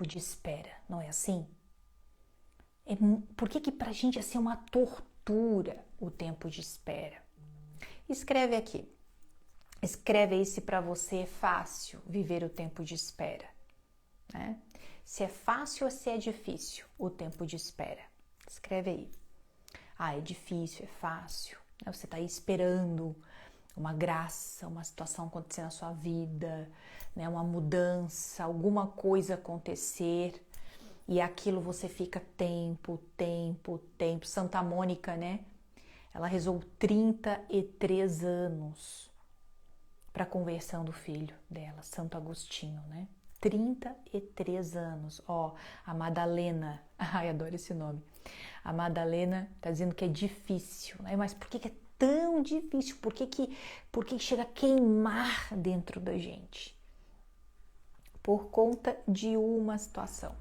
tempo de espera, não é assim? Por que pra gente é uma tortura o tempo de espera? Escreve aqui. Escreve aí se para você é fácil viver o tempo de espera, né? Se é fácil ou se é difícil o tempo de espera. Escreve aí. É difícil, é fácil. Você está aí esperando uma graça, uma situação acontecer na sua vida, né? Uma mudança, alguma coisa acontecer. E aquilo você fica tempo. Santa Mônica, né? Ela rezou 33 anos para a conversão do filho dela, Santo Agostinho, né? 33 anos. A Madalena, adoro esse nome. A Madalena tá dizendo que é difícil, né? Mas por que é tão difícil? Por que chega a queimar dentro da gente? Por conta de uma situação.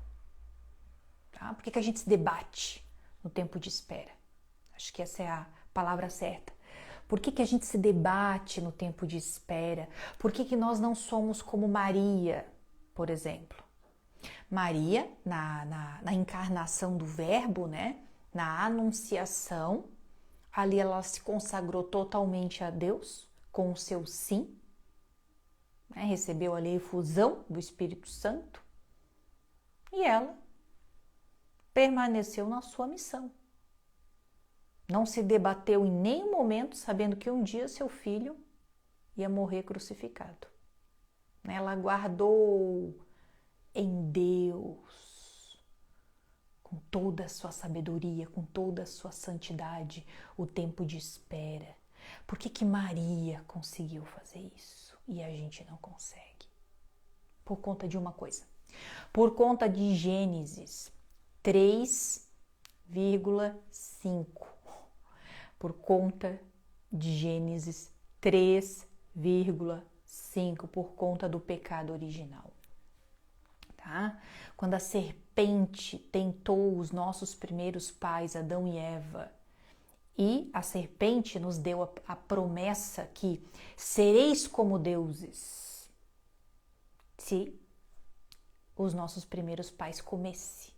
Tá? Por que a gente se debate no tempo de espera? Acho que essa é a palavra certa. Por que a gente se debate no tempo de espera? Por que nós não somos como Maria, por exemplo? Maria, na encarnação do Verbo, né? Na anunciação, ali ela se consagrou totalmente a Deus, com o seu sim, né? Recebeu ali a efusão do Espírito Santo e ela permaneceu na sua missão. Não se debateu em nenhum momento sabendo que um dia seu filho ia morrer crucificado. Ela guardou em Deus, com toda a sua sabedoria, com toda a sua santidade, o tempo de espera. Por que Maria conseguiu fazer isso e a gente não consegue? Por conta de uma coisa. Por conta de Gênesis 3,5. Por conta de Gênesis 3,5, por conta do pecado original. Tá? Quando a serpente tentou os nossos primeiros pais, Adão e Eva, e a serpente nos deu a promessa que sereis como deuses se os nossos primeiros pais comessem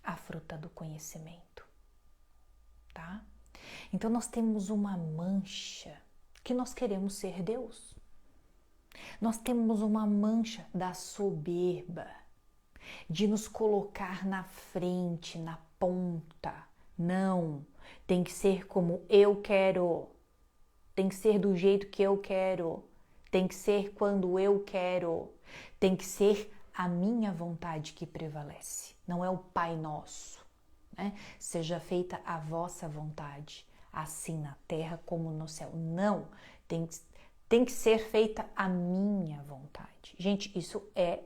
a fruta do conhecimento. Tá? Então nós temos uma mancha que nós queremos ser Deus. Nós temos uma mancha da soberba, de nos colocar na frente, na ponta. Não, tem que ser como eu quero, tem que ser do jeito que eu quero, tem que ser quando eu quero, tem que ser a minha vontade que prevalece. Não é o Pai Nosso, né? Seja feita a vossa vontade, assim na terra como no céu. Não, tem que ser feita a minha vontade. Gente, isso é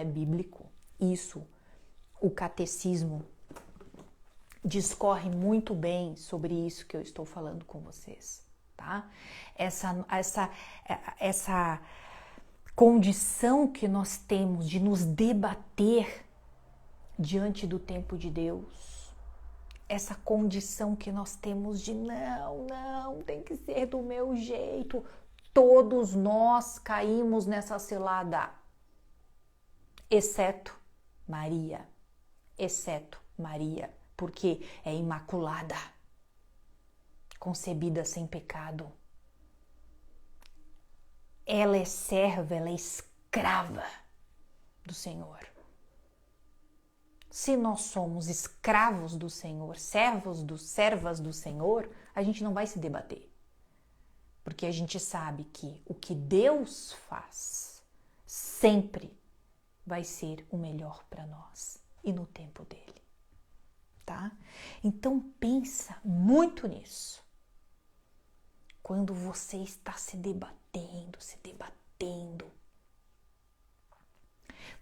bíblico. Isso, o catecismo discorre muito bem sobre isso que eu estou falando com vocês, tá? Essa condição que nós temos de nos debater diante do tempo de Deus, essa condição que nós temos de não, tem que ser do meu jeito. Todos nós caímos nessa cilada, exceto Maria, porque é imaculada, concebida sem pecado. Ela é serva, ela é escrava do Senhor. Se nós somos escravos do Senhor, servas do Senhor, a gente não vai se debater. Porque a gente sabe que o que Deus faz sempre vai ser o melhor para nós e no tempo dele, tá? Então pensa muito nisso. Quando você está se debatendo,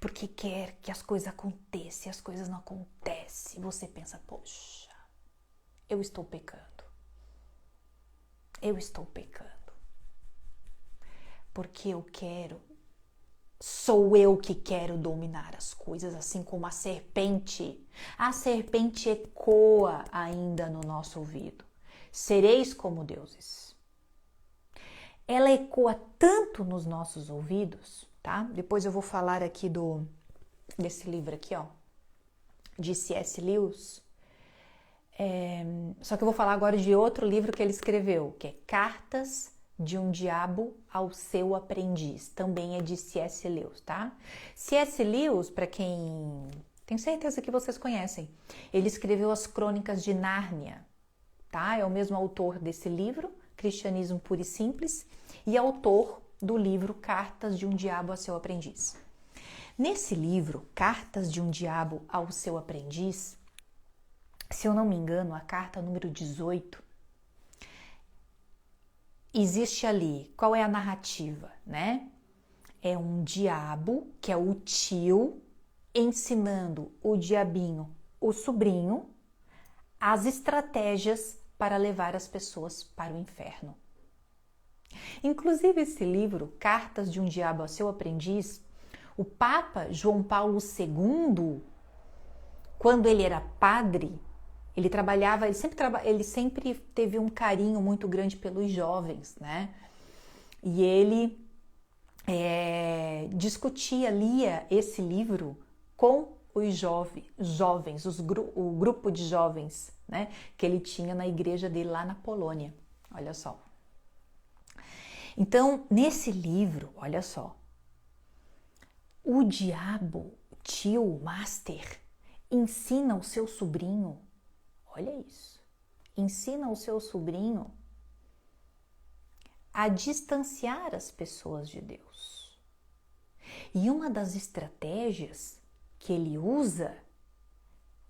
porque quer que as coisas aconteçam e as coisas não acontecem, você pensa, poxa, eu estou pecando. Porque sou eu que quero dominar as coisas, assim como a serpente. A serpente ecoa ainda no nosso ouvido. Sereis como deuses. Ela ecoa tanto nos nossos ouvidos, tá? Depois eu vou falar aqui desse livro aqui, ó, de C.S. Lewis. Só que eu vou falar agora de outro livro que ele escreveu, que é Cartas de um Diabo ao Seu Aprendiz. Também é de C.S. Lewis, tá? C.S. Lewis, para quem... Tenho certeza que vocês conhecem. Ele escreveu as Crônicas de Nárnia, tá? É o mesmo autor desse livro, Cristianismo Puro e Simples, e autor do livro Cartas de um Diabo ao Seu Aprendiz. Nesse livro, Cartas de um Diabo ao Seu Aprendiz, se eu não me engano, a carta número 18, existe ali, qual é a narrativa, né? É um diabo, que é o tio, ensinando o diabinho, o sobrinho, as estratégias para levar as pessoas para o inferno. Inclusive esse livro, Cartas de um Diabo ao Seu Aprendiz, o Papa João Paulo II, quando ele era padre, ele sempre teve um carinho muito grande pelos jovens, né? E ele lia esse livro com os jovens, o grupo de jovens, né? Que ele tinha na igreja dele lá na Polônia. Olha só. Então, nesse livro, olha só, o diabo, tio, master, ensina o seu sobrinho, olha isso, ensina o seu sobrinho a distanciar as pessoas de Deus. E uma das estratégias que ele usa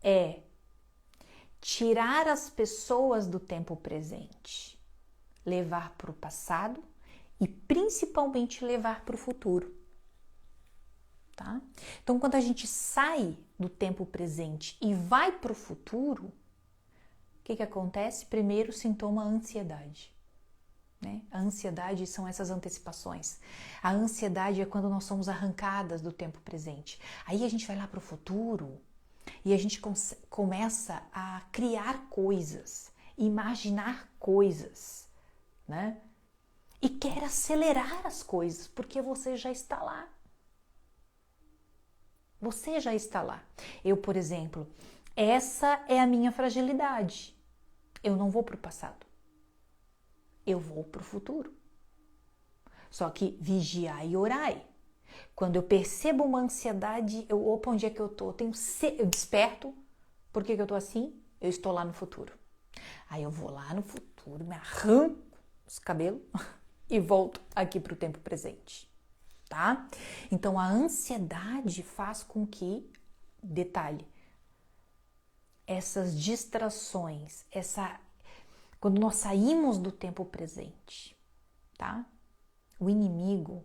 é tirar as pessoas do tempo presente, levar para o passado e principalmente levar para o futuro. Tá? Então, quando a gente sai do tempo presente e vai para o futuro, o que acontece? Primeiro sintoma, a ansiedade. Né? A ansiedade são essas antecipações. A ansiedade é quando nós somos arrancadas do tempo presente. Aí a gente vai lá para o futuro e a gente começa a criar coisas, imaginar coisas, né? E quer acelerar as coisas, porque você já está lá. Você já está lá. Eu, por exemplo, essa é a minha fragilidade. Eu não vou para o passado. Eu vou para o futuro. Só que vigiai e orai. Quando eu percebo uma ansiedade, opa, onde é que eu estou? Eu desperto. Por que eu estou assim? Eu estou lá no futuro. Aí eu vou lá no futuro, me arranco os cabelos e volto aqui para o tempo presente. Tá? Então a ansiedade faz com que, detalhe, essas distrações, quando nós saímos do tempo presente, tá? O inimigo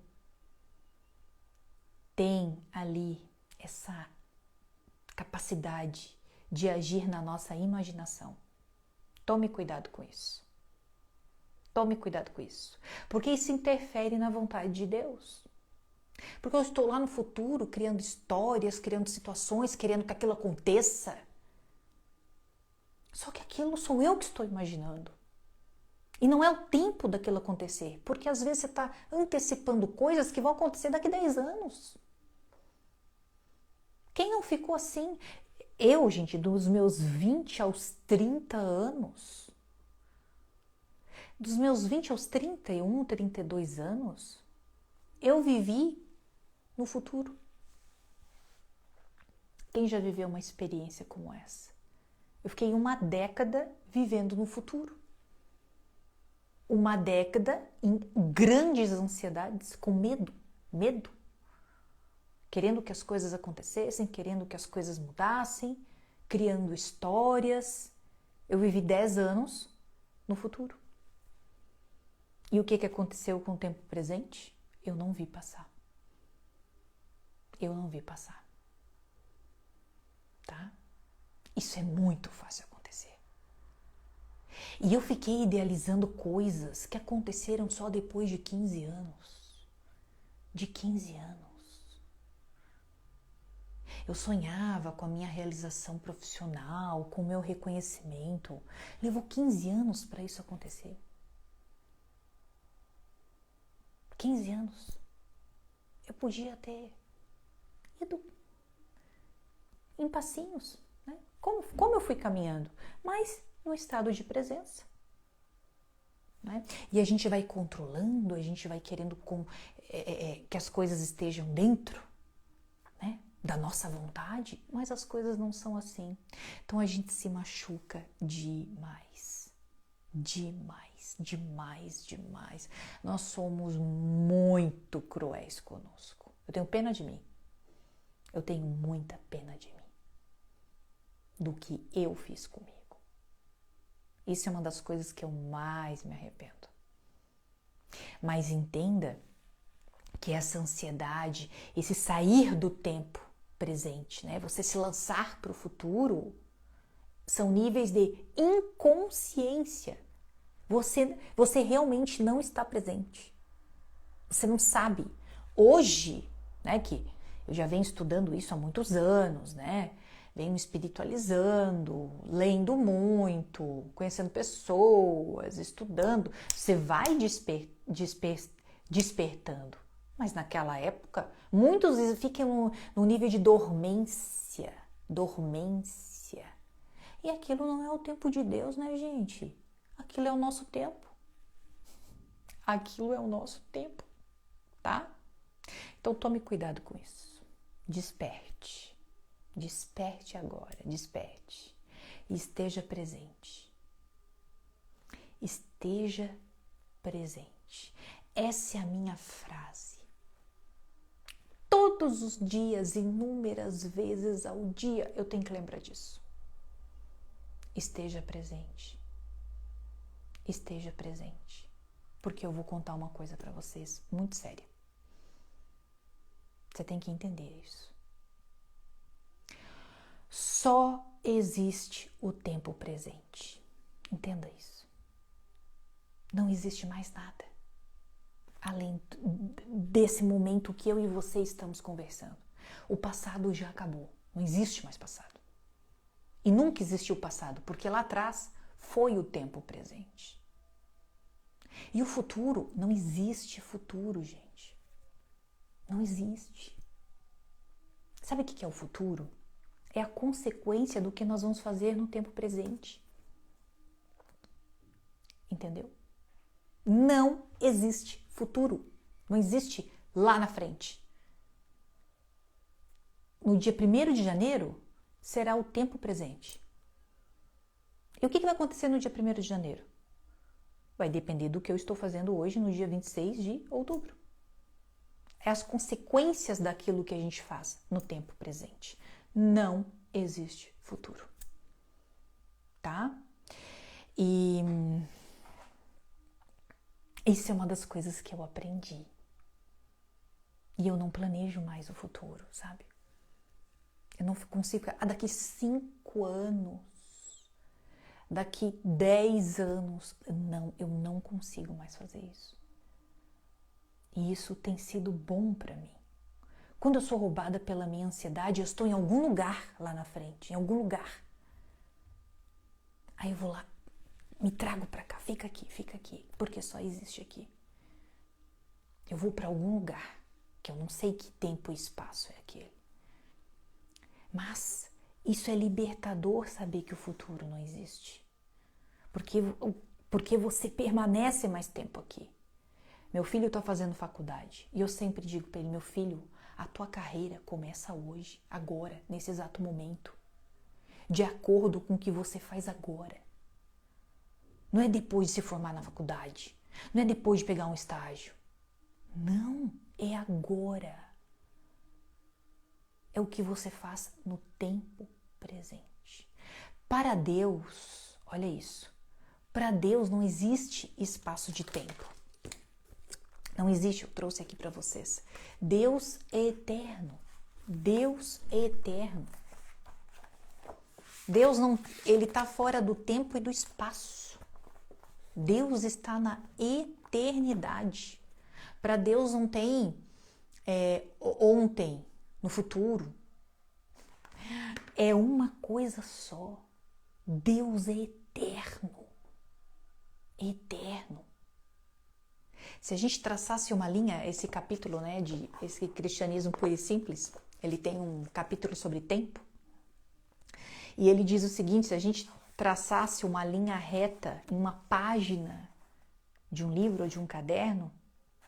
tem ali essa capacidade de agir na nossa imaginação. Tome cuidado com isso. Tome cuidado com isso, porque isso interfere na vontade de Deus. Porque eu estou lá no futuro criando histórias, criando situações, querendo que aquilo aconteça. Só que aquilo sou eu que estou imaginando. E não é o tempo daquilo acontecer, porque às vezes você está antecipando coisas que vão acontecer daqui a 10 anos. Quem não ficou assim? Eu, gente, dos meus 20 aos 30 anos, dos meus 20 aos 31, 32 anos, eu vivi no futuro. Quem já viveu uma experiência como essa? Eu fiquei uma década vivendo no futuro. Uma década em grandes ansiedades, com medo. Querendo que as coisas acontecessem, querendo que as coisas mudassem, criando histórias. Eu vivi 10 anos no futuro. E o que aconteceu com o tempo presente? Eu não vi passar. Eu não vi passar. Tá? Isso é muito fácil acontecer. E eu fiquei idealizando coisas que aconteceram só depois de 15 anos. De 15 anos. Eu sonhava com a minha realização profissional, com o meu reconhecimento. Levou 15 anos para isso acontecer. 15 anos. Eu podia ter ido em passinhos, né? Como eu fui caminhando, mas no estado de presença. Né? E a gente vai controlando, a gente vai querendo que as coisas estejam dentro, né, da nossa vontade, mas as coisas não são assim. Então a gente se machuca demais. Demais, demais, demais. Nós somos muito cruéis conosco. Eu tenho pena de mim. Eu tenho muita pena de mim. Do que eu fiz comigo. Isso é uma das coisas que eu mais me arrependo. Mas entenda que essa ansiedade, esse sair do tempo presente, né? Você se lançar para o futuro, são níveis de inconsciência. Você realmente não está presente. Você não sabe. Hoje, né, que eu já venho estudando isso há muitos anos, né? Venho me espiritualizando, lendo muito, conhecendo pessoas, estudando. Você vai despertando. Mas naquela época, muitos ficam no nível de dormência. Dormência. E aquilo não é o tempo de Deus, né, gente? Aquilo é o nosso tempo. Aquilo é o nosso tempo, tá? Então tome cuidado com isso. Desperte. Desperte agora, desperte. E esteja presente. Esteja presente. Essa é a minha frase. Todos os dias, inúmeras vezes ao dia, eu tenho que lembrar disso. Esteja presente. Esteja presente. Porque eu vou contar uma coisa para vocês muito séria. Você tem que entender isso. Só existe o tempo presente. Entenda isso. Não existe mais nada além desse momento que eu e você estamos conversando. O passado já acabou. Não existe mais passado. E nunca existiu passado, porque lá atrás foi o tempo presente. E o futuro, não existe futuro, gente. Não existe. Sabe o que é o futuro? É a consequência do que nós vamos fazer no tempo presente. Entendeu? Não existe futuro. Não existe lá na frente. No dia 1º de janeiro, será o tempo presente. E o que vai acontecer no dia 1º de janeiro? Vai depender do que eu estou fazendo hoje, no dia 26 de outubro. É as consequências daquilo que a gente faz no tempo presente. Não existe futuro. Tá? E isso é uma das coisas que eu aprendi. E eu não planejo mais o futuro, sabe? Eu não consigo... daqui 5 anos, daqui 10 anos, eu não consigo mais fazer isso. E isso tem sido bom para mim. Quando eu sou roubada pela minha ansiedade, eu estou em algum lugar lá na frente, em algum lugar. Aí eu vou lá, me trago para cá, fica aqui, porque só existe aqui. Eu vou para algum lugar, que eu não sei que tempo e espaço é aquele. Mas isso é libertador, saber que o futuro não existe. Porque você permanece mais tempo aqui. Meu filho está fazendo faculdade e eu sempre digo para ele, meu filho, a tua carreira começa hoje, agora, nesse exato momento, de acordo com o que você faz agora. Não é depois de se formar na faculdade, não é depois de pegar um estágio. Não, é agora. É o que você faz no tempo presente. Para Deus, olha isso, para Deus não existe espaço de tempo. Não existe, eu trouxe aqui para vocês. Deus é eterno. Deus é eterno. Deus não, ele está fora do tempo e do espaço. Deus está na eternidade. Para Deus não tem ontem, no futuro. É uma coisa só. Deus é eterno. Eterno. Se a gente traçasse uma linha, esse capítulo, né, de esse cristianismo puro e simples, ele tem um capítulo sobre tempo. E ele diz o seguinte: se a gente traçasse uma linha reta em uma página de um livro ou de um caderno,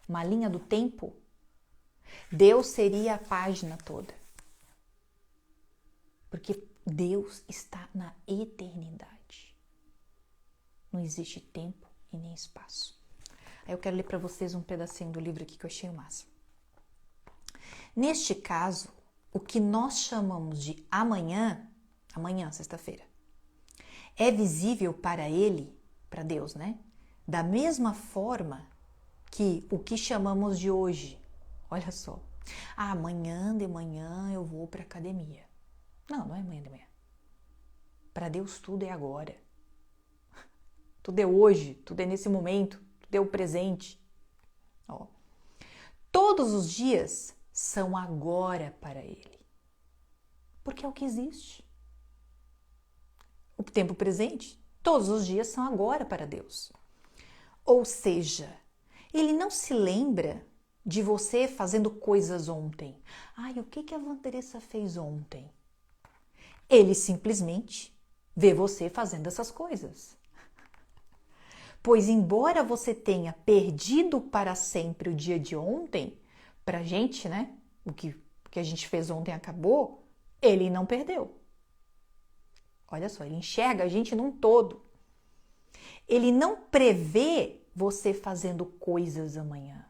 uma linha do tempo, Deus seria a página toda. Porque Deus está na eternidade. Não existe tempo e nem espaço. Aí eu quero ler para vocês um pedacinho do livro aqui que eu achei o máximo. Neste caso, o que nós chamamos de amanhã, sexta-feira, é visível para ele, para Deus, né? Da mesma forma que o que chamamos de hoje. Olha só. Amanhã de manhã eu vou para a academia. Não, não é amanhã de manhã. Para Deus tudo é agora. Tudo é hoje, tudo é nesse momento, tudo é o presente. Ó. Todos os dias são agora para ele. Porque é o que existe. O tempo presente, todos os dias são agora para Deus. Ou seja, ele não se lembra de você fazendo coisas ontem. Ai, o que a Vanderessa fez ontem? Ele simplesmente vê você fazendo essas coisas. Pois embora você tenha perdido para sempre o dia de ontem, pra gente, né? O que a gente fez ontem acabou, ele não perdeu. Olha só, ele enxerga a gente num todo. Ele não prevê você fazendo coisas amanhã.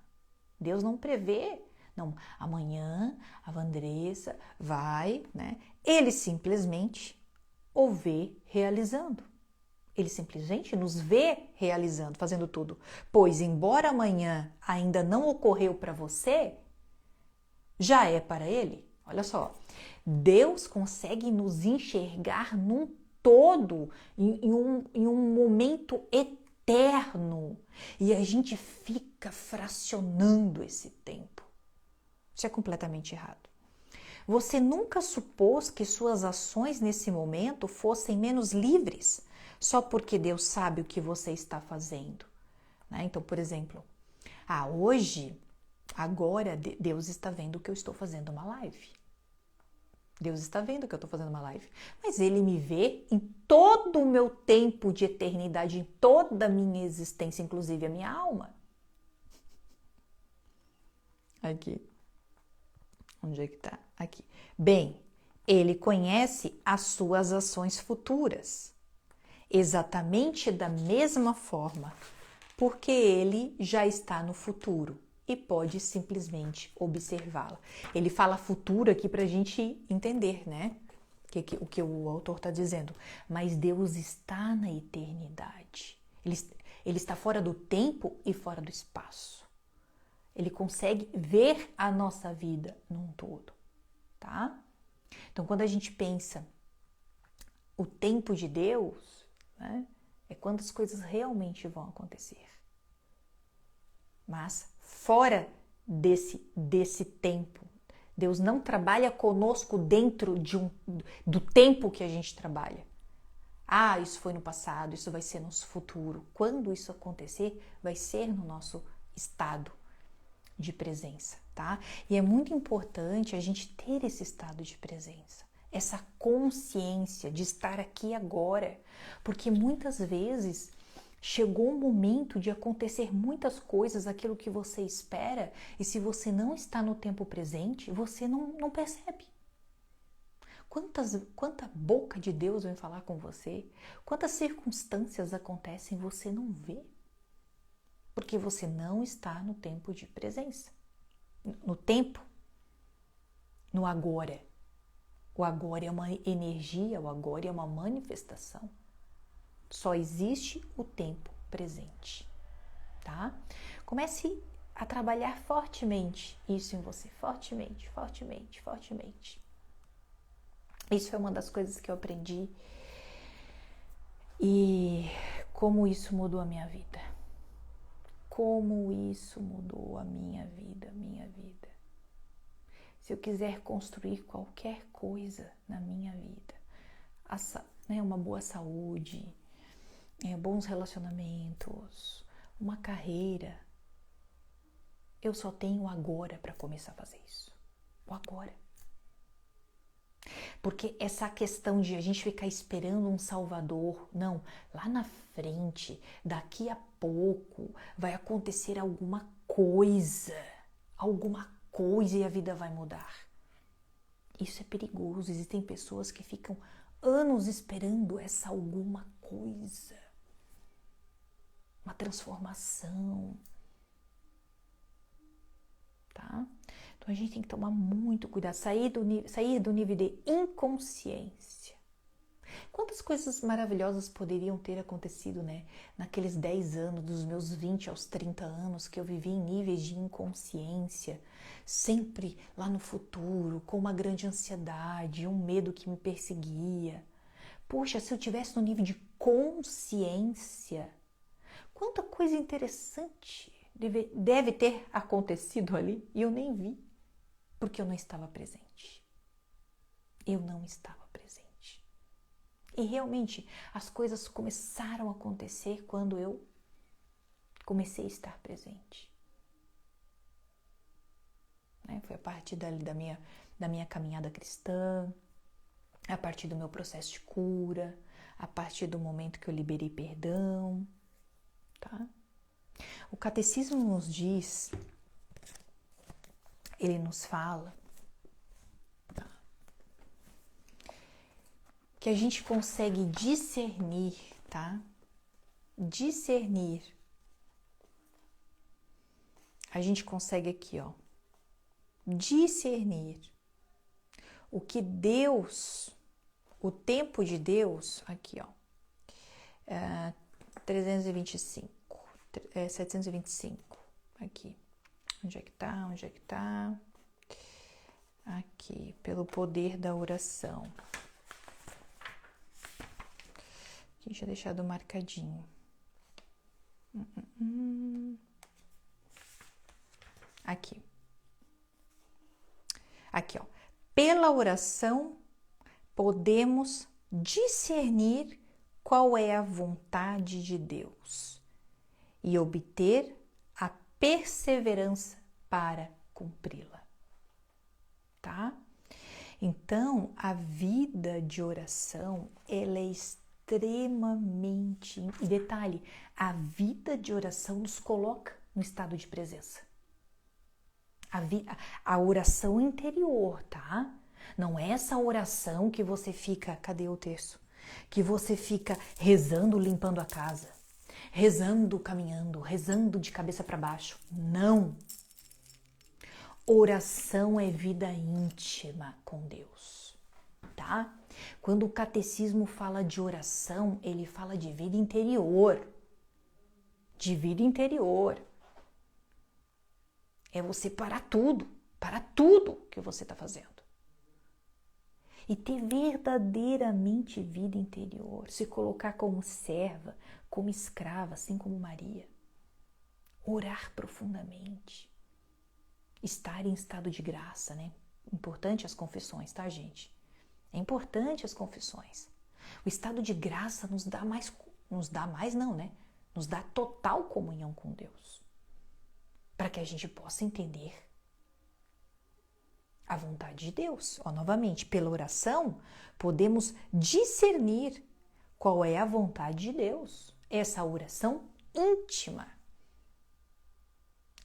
Deus não prevê. Não, amanhã a Vanderessa vai, né? Ele simplesmente o vê realizando. Ele simplesmente nos vê realizando, fazendo tudo. Pois, embora amanhã ainda não ocorreu para você, já é para ele. Olha só, Deus consegue nos enxergar num todo, em um momento eterno. E a gente fica fracionando esse tempo. Isso é completamente errado. Você nunca supôs que suas ações nesse momento fossem menos livres, só porque Deus sabe o que você está fazendo. Né? Então, por exemplo, hoje, agora, Deus está vendo que eu estou fazendo uma live. Deus está vendo que eu estou fazendo uma live. Mas Ele me vê em todo o meu tempo de eternidade, em toda a minha existência, inclusive a minha alma. Aqui. Onde é que tá? Aqui. Bem, Ele conhece as suas ações futuras. Exatamente da mesma forma, porque Ele já está no futuro e pode simplesmente observá-la. Ele fala futuro aqui para a gente entender, né? O que o autor está dizendo. Mas Deus está na eternidade. Ele está fora do tempo e fora do espaço. Ele consegue ver a nossa vida num todo, tá? Então, quando a gente pensa o tempo de Deus, né, é quando as coisas realmente vão acontecer. Mas fora desse tempo, Deus não trabalha conosco dentro do tempo que a gente trabalha. Isso foi no passado, isso vai ser no futuro. Quando isso acontecer, vai ser no nosso estado de presença, tá? E é muito importante a gente ter esse estado de presença, essa consciência de estar aqui agora, porque muitas vezes chegou o momento de acontecer muitas coisas, aquilo que você espera, e se você não está no tempo presente, você não percebe. Quanta boca de Deus vem falar com você, quantas circunstâncias acontecem e você não vê. Porque você não está no tempo de presença. No tempo, no agora. O agora é uma energia, o agora é uma manifestação. Só existe o tempo presente, tá? Comece a trabalhar fortemente isso em você, fortemente, fortemente, fortemente. Isso é uma das coisas que eu aprendi e como isso mudou a minha vida. Como isso mudou a minha vida, Se eu quiser construir qualquer coisa na minha vida, uma boa saúde, bons relacionamentos, uma carreira, eu só tenho agora para começar a fazer isso. O agora. Porque essa questão de a gente ficar esperando um salvador, não, lá na frente, daqui a pouco, vai acontecer alguma coisa e a vida vai mudar. Isso é perigoso, existem pessoas que ficam anos esperando essa alguma coisa, uma transformação, tá? Então a gente tem que tomar muito cuidado, sair do nível de inconsciência. Quantas coisas maravilhosas poderiam ter acontecido, né? Naqueles 10 anos, dos meus 20 aos 30 anos, que eu vivi em níveis de inconsciência, sempre lá no futuro, com uma grande ansiedade, um medo que me perseguia. Poxa, se eu tivesse no nível de consciência, quanta coisa interessante deve ter acontecido ali e eu nem vi, porque eu não estava presente. Eu não estava presente. E realmente as coisas começaram a acontecer quando eu comecei a estar presente. Foi a partir da minha caminhada cristã, a partir do meu processo de cura, a partir do momento que eu liberei perdão, tá? O catecismo nos diz, ele nos fala, tá? Que a gente consegue discernir, tá? Discernir. A gente consegue aqui, ó, discernir o que Deus, o tempo de Deus, aqui, ó, 725, aqui. Onde é que tá? Aqui, pelo poder da oração. Aqui, tinha deixado marcadinho. Aqui. Aqui, ó. Pela oração, podemos discernir qual é a vontade de Deus e obter a perseverança para cumpri-la, tá? Então, a vida de oração, ela é extremamente... E detalhe, a vida de oração nos coloca no estado de presença. A oração interior, tá? Não é essa oração que você fica... Cadê o terço? Que você fica rezando, limpando a casa, rezando, caminhando, rezando de cabeça para baixo. Não! Oração é vida íntima com Deus, tá? Quando o catecismo fala de oração, ele fala de vida interior. De vida interior. É você parar tudo que você está fazendo. E ter verdadeiramente vida interior, se colocar como serva, como escrava, assim como Maria. Orar profundamente. Estar em estado de graça, né? Importante as confissões, tá, gente? É importante as confissões. O estado de graça nos dá total comunhão com Deus. Para que a gente possa entender a vontade de Deus. Ó, novamente, pela oração, podemos discernir qual é a vontade de Deus. Essa oração íntima.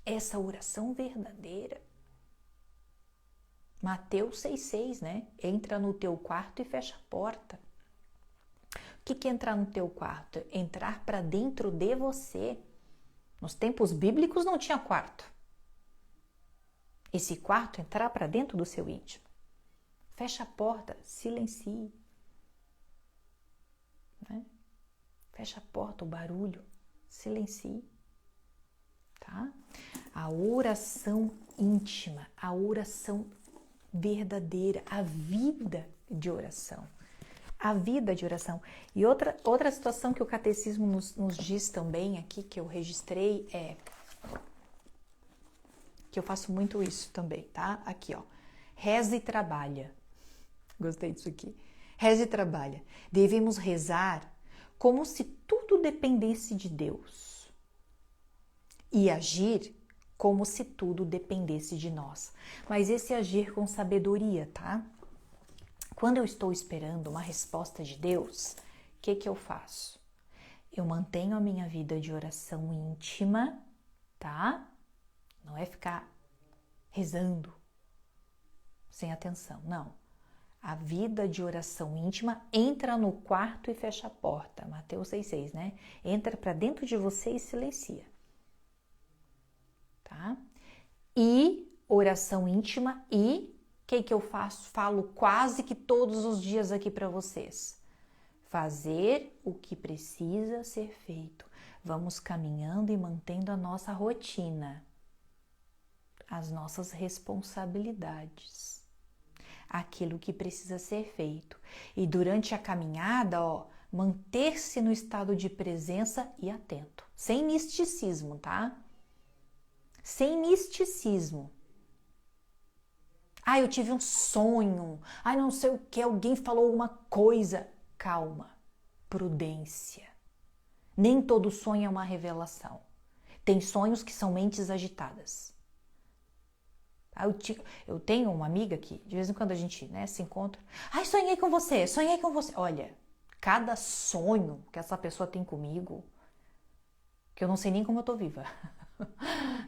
Essa oração verdadeira. Mateus 6,6, né? Entra no teu quarto e fecha a porta. O que é entrar no teu quarto? Entrar para dentro de você. Nos tempos bíblicos não tinha quarto. Esse quarto entrar para dentro do seu íntimo. Fecha a porta, silencie. Né? Fecha a porta, o barulho, silencie. Tá? A oração íntima, a oração verdadeira, a vida de oração. A vida de oração. E outra situação que o catecismo nos diz também aqui, que eu registrei, é que eu faço muito isso também, tá? Aqui, ó. Reza e trabalha. Gostei disso aqui. Reza e trabalha. Devemos rezar como se tudo dependesse de Deus. E agir como se tudo dependesse de nós. Mas esse agir com sabedoria, tá? Quando eu estou esperando uma resposta de Deus, o que eu faço? Eu mantenho a minha vida de oração íntima, tá? Não é ficar rezando sem atenção, não. A vida de oração íntima entra no quarto e fecha a porta. Mateus 6,6, né? Entra para dentro de você e silencia. Tá? E oração íntima e o que eu faço? Falo quase que todos os dias aqui para vocês. Fazer o que precisa ser feito. Vamos caminhando e mantendo a nossa rotina, as nossas responsabilidades, aquilo que precisa ser feito. E durante a caminhada, manter-se no estado de presença e atento. Sem misticismo, tá? Sem misticismo. Eu tive um sonho. Não sei o que, alguém falou alguma coisa. Calma, prudência. Nem todo sonho é uma revelação. Tem sonhos que são mentes agitadas. Eu tenho uma amiga que, de vez em quando a gente se encontra. Sonhei com você. Olha, cada sonho que essa pessoa tem comigo, que eu não sei nem como eu tô viva,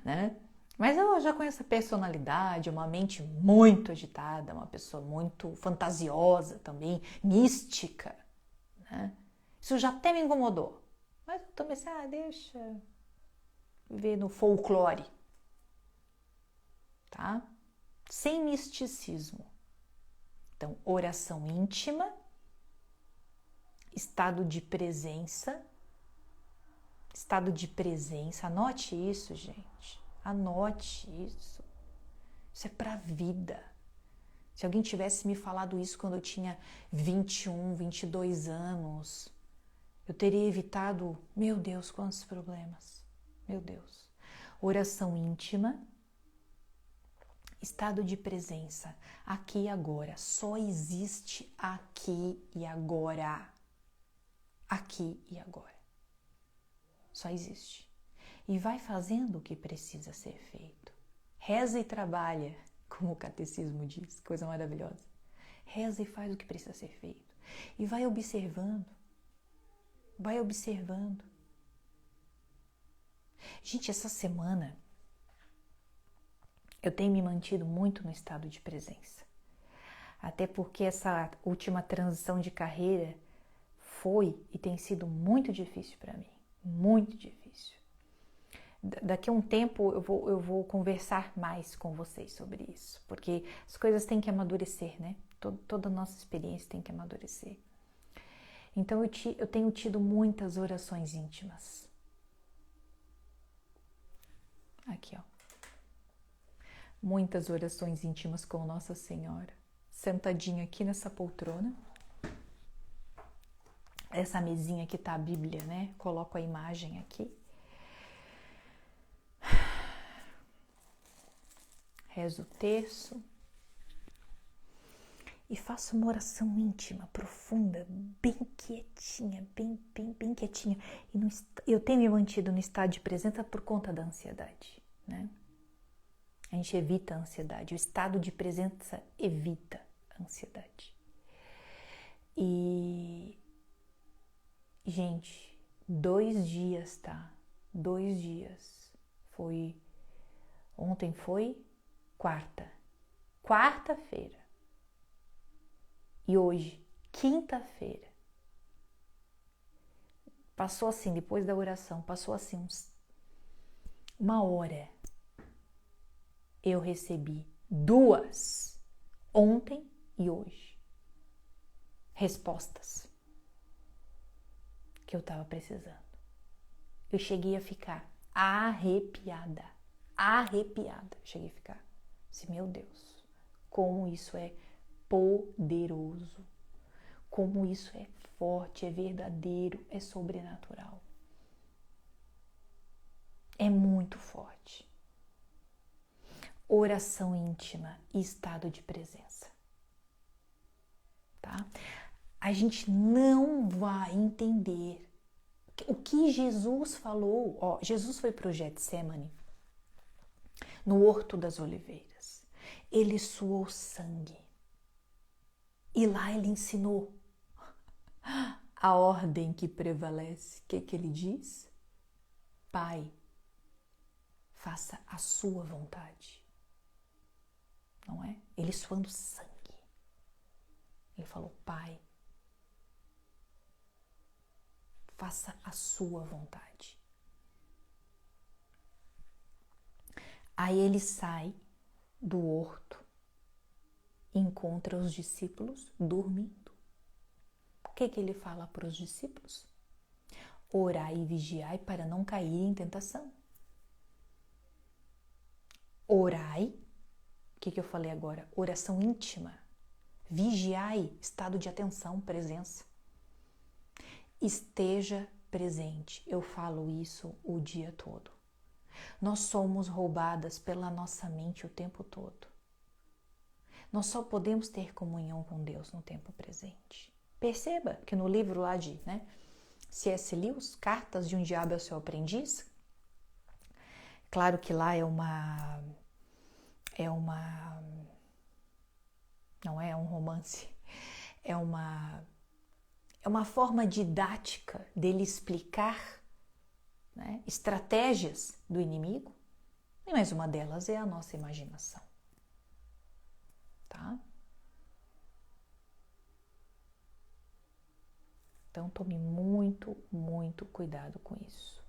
né? Mas eu já conheço a personalidade, uma mente muito agitada, uma pessoa muito fantasiosa também, mística, né? Isso já até me incomodou. Mas eu também deixa ver no folclore. Tá? Sem misticismo. Então, oração íntima, estado de presença, anote isso, gente, anote isso. Isso é pra vida. Se alguém tivesse me falado isso quando eu tinha 21, 22 anos, eu teria evitado, meu Deus, quantos problemas, meu Deus. Oração íntima, estado de presença, aqui e agora. Só existe aqui e agora. Aqui e agora. Só existe. E vai fazendo o que precisa ser feito. Reza e trabalha, como o catecismo diz, coisa maravilhosa. Reza e faz o que precisa ser feito. E vai observando. Vai observando. Gente, essa semana eu tenho me mantido muito no estado de presença. Até porque essa última transição de carreira foi e tem sido muito difícil para mim. Muito difícil. Daqui a um tempo eu vou conversar mais com vocês sobre isso. Porque as coisas têm que amadurecer, né? Toda a nossa experiência tem que amadurecer. Então eu tenho tido muitas orações íntimas. Aqui, muitas orações íntimas com Nossa Senhora, sentadinha aqui nessa poltrona. Essa mesinha que tá a Bíblia, né? Coloco a imagem aqui. Rezo o terço. E faço uma oração íntima, profunda, bem quietinha, bem quietinha. E eu tenho me mantido no estado de presença por conta da ansiedade, né? A gente evita a ansiedade. O estado de presença evita a ansiedade. E, gente, 2 dias, tá? 2 dias. Ontem foi quarta-feira. E hoje, quinta-feira. Passou assim, depois da oração, passou assim uma hora. Eu recebi 2, ontem e hoje, respostas que eu estava precisando. Eu cheguei a ficar arrepiada. Cheguei a ficar assim, meu Deus, como isso é poderoso, como isso é forte, é verdadeiro, é sobrenatural. É muito forte. Oração íntima e estado de presença. Tá? A gente não vai entender o que Jesus falou. Jesus foi para o Getsêmani, no Horto das Oliveiras. Ele suou sangue. E lá ele ensinou a ordem que prevalece. O que ele diz? Pai, faça a sua vontade. Não é? Ele suando sangue. Ele falou, Pai, faça a sua vontade. Aí ele sai do horto e encontra os discípulos dormindo. O que ele fala para os discípulos? Orai e vigiai para não cair em tentação. Orai, o que eu falei agora? Oração íntima. Vigiai, estado de atenção, presença. Esteja presente. Eu falo isso o dia todo. Nós somos roubadas pela nossa mente o tempo todo. Nós só podemos ter comunhão com Deus no tempo presente. Perceba que no livro lá de C.S. Lewis, Cartas de um Diabo ao Seu Aprendiz, claro que lá não é um romance, é uma forma didática dele explicar, né, estratégias do inimigo, e mais uma delas é a nossa imaginação, tá? Então tome muito, muito cuidado com isso.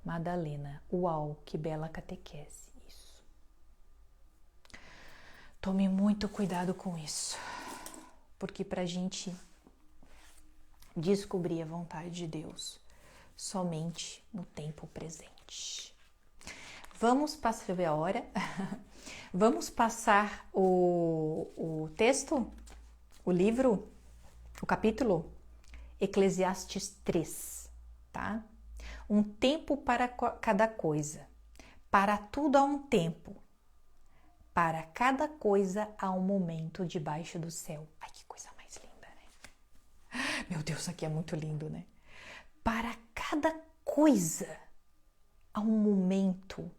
Madalena, uau, que bela catequese, isso. Tome muito cuidado com isso, porque para a gente descobrir a vontade de Deus somente no tempo presente. Vamos passar a hora, vamos passar o texto, o livro, o capítulo Eclesiastes 3, tá? Um tempo para cada coisa, para tudo há um tempo, para cada coisa há um momento debaixo do céu. Ai, que coisa mais linda, né? Meu Deus, isso aqui é muito lindo, né? Para cada coisa há um momento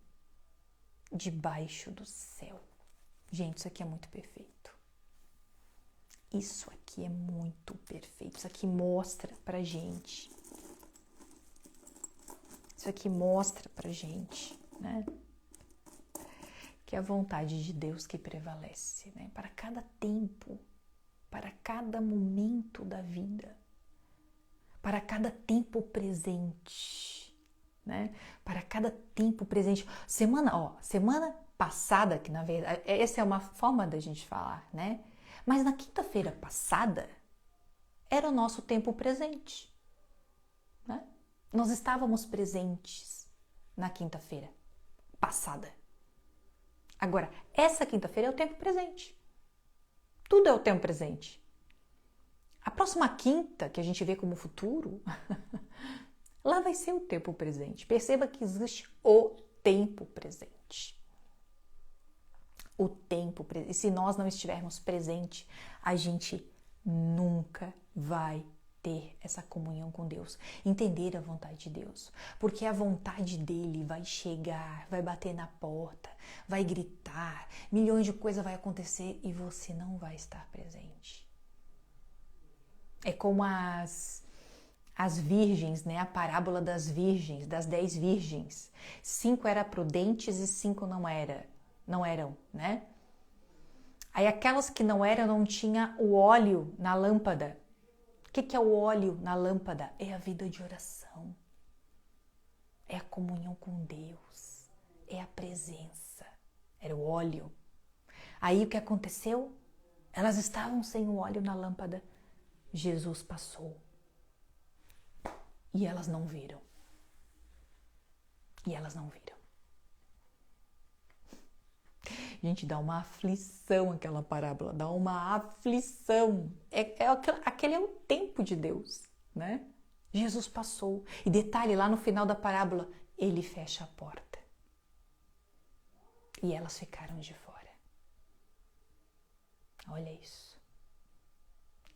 debaixo do céu. Gente, isso aqui é muito perfeito. Isso aqui é muito perfeito. Isso aqui mostra pra gente. Isso aqui mostra pra gente, né? Que é a vontade de Deus que prevalece, né? Para cada tempo, para cada momento da vida, para cada tempo presente, né? Para cada tempo presente. Semana passada, que na verdade, essa é uma forma da gente falar, né? Mas na quinta-feira passada, era o nosso tempo presente, né? Nós estávamos presentes na quinta-feira passada. Agora, essa quinta-feira é o tempo presente. Tudo é o tempo presente. A próxima quinta, que a gente vê como futuro, lá vai ser o tempo presente. Perceba que existe o tempo presente. O tempo presente. E se nós não estivermos presentes, a gente nunca vai ter essa comunhão com Deus, entender a vontade de Deus, porque a vontade dele vai chegar, vai bater na porta, vai gritar, milhões de coisas vai acontecer e você não vai estar presente. É como as virgens, né? A parábola das virgens, das 10 virgens. 5 eram prudentes e 5 não eram, né? Aí aquelas que não eram não tinha o óleo na lâmpada. O que é o óleo na lâmpada? É a vida de oração, é a comunhão com Deus, é a presença, era o óleo. Aí o que aconteceu? Elas estavam sem o óleo na lâmpada, Jesus passou e elas não viram. Gente, dá uma aflição aquela parábola, dá uma aflição. Aquele é o tempo de Deus, né? Jesus passou. E detalhe, lá no final da parábola, ele fecha a porta. E elas ficaram de fora. Olha isso.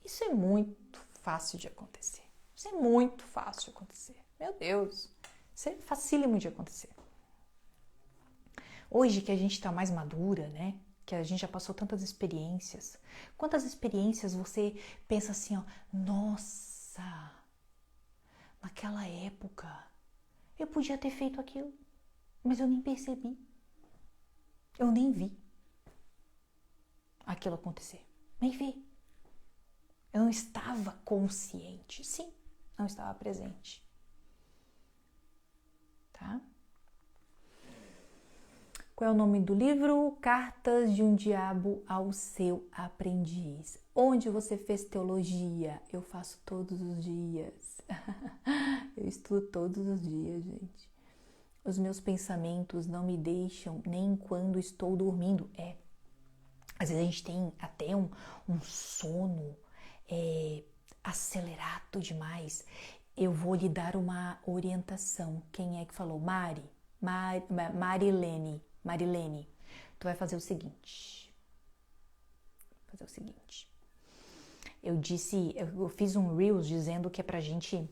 Isso é muito fácil de acontecer. Isso é muito fácil de acontecer. Meu Deus, isso é facílimo de acontecer. Hoje que a gente está mais madura, né? que a gente já passou tantas experiências. Quantas experiências você pensa assim, ó, nossa, naquela época eu podia ter feito aquilo, mas eu nem percebi. Eu nem vi aquilo acontecer. Nem vi. Eu não estava consciente. Sim, não estava presente. Tá? Qual é o nome do livro? Cartas de um Diabo ao Seu Aprendiz. Onde você fez teologia? Eu faço todos os dias. Eu estudo todos os dias, gente. Os meus pensamentos não me deixam nem quando estou dormindo. Às vezes a gente tem até um sono acelerado demais. Eu vou lhe dar uma orientação. Quem é que falou? Marilene. Tu vai fazer o seguinte. Eu fiz um Reels dizendo que é pra gente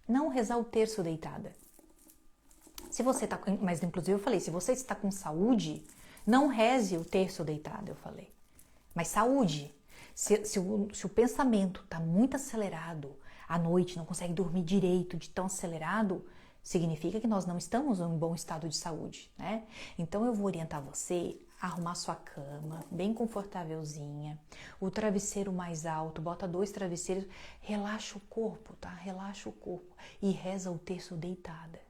não rezar o terço deitada. Se você tá, mas inclusive eu falei, se você está com saúde, não reze o terço deitada, eu falei. Mas saúde. Se o pensamento está muito acelerado à noite, não consegue dormir direito de tão acelerado, significa que nós não estamos em um bom estado de saúde, né? Então eu vou orientar você a arrumar sua cama, bem confortávelzinha, o travesseiro mais alto, bota 2 travesseiros, relaxa o corpo, tá? Relaxa o corpo e reza o terço deitada,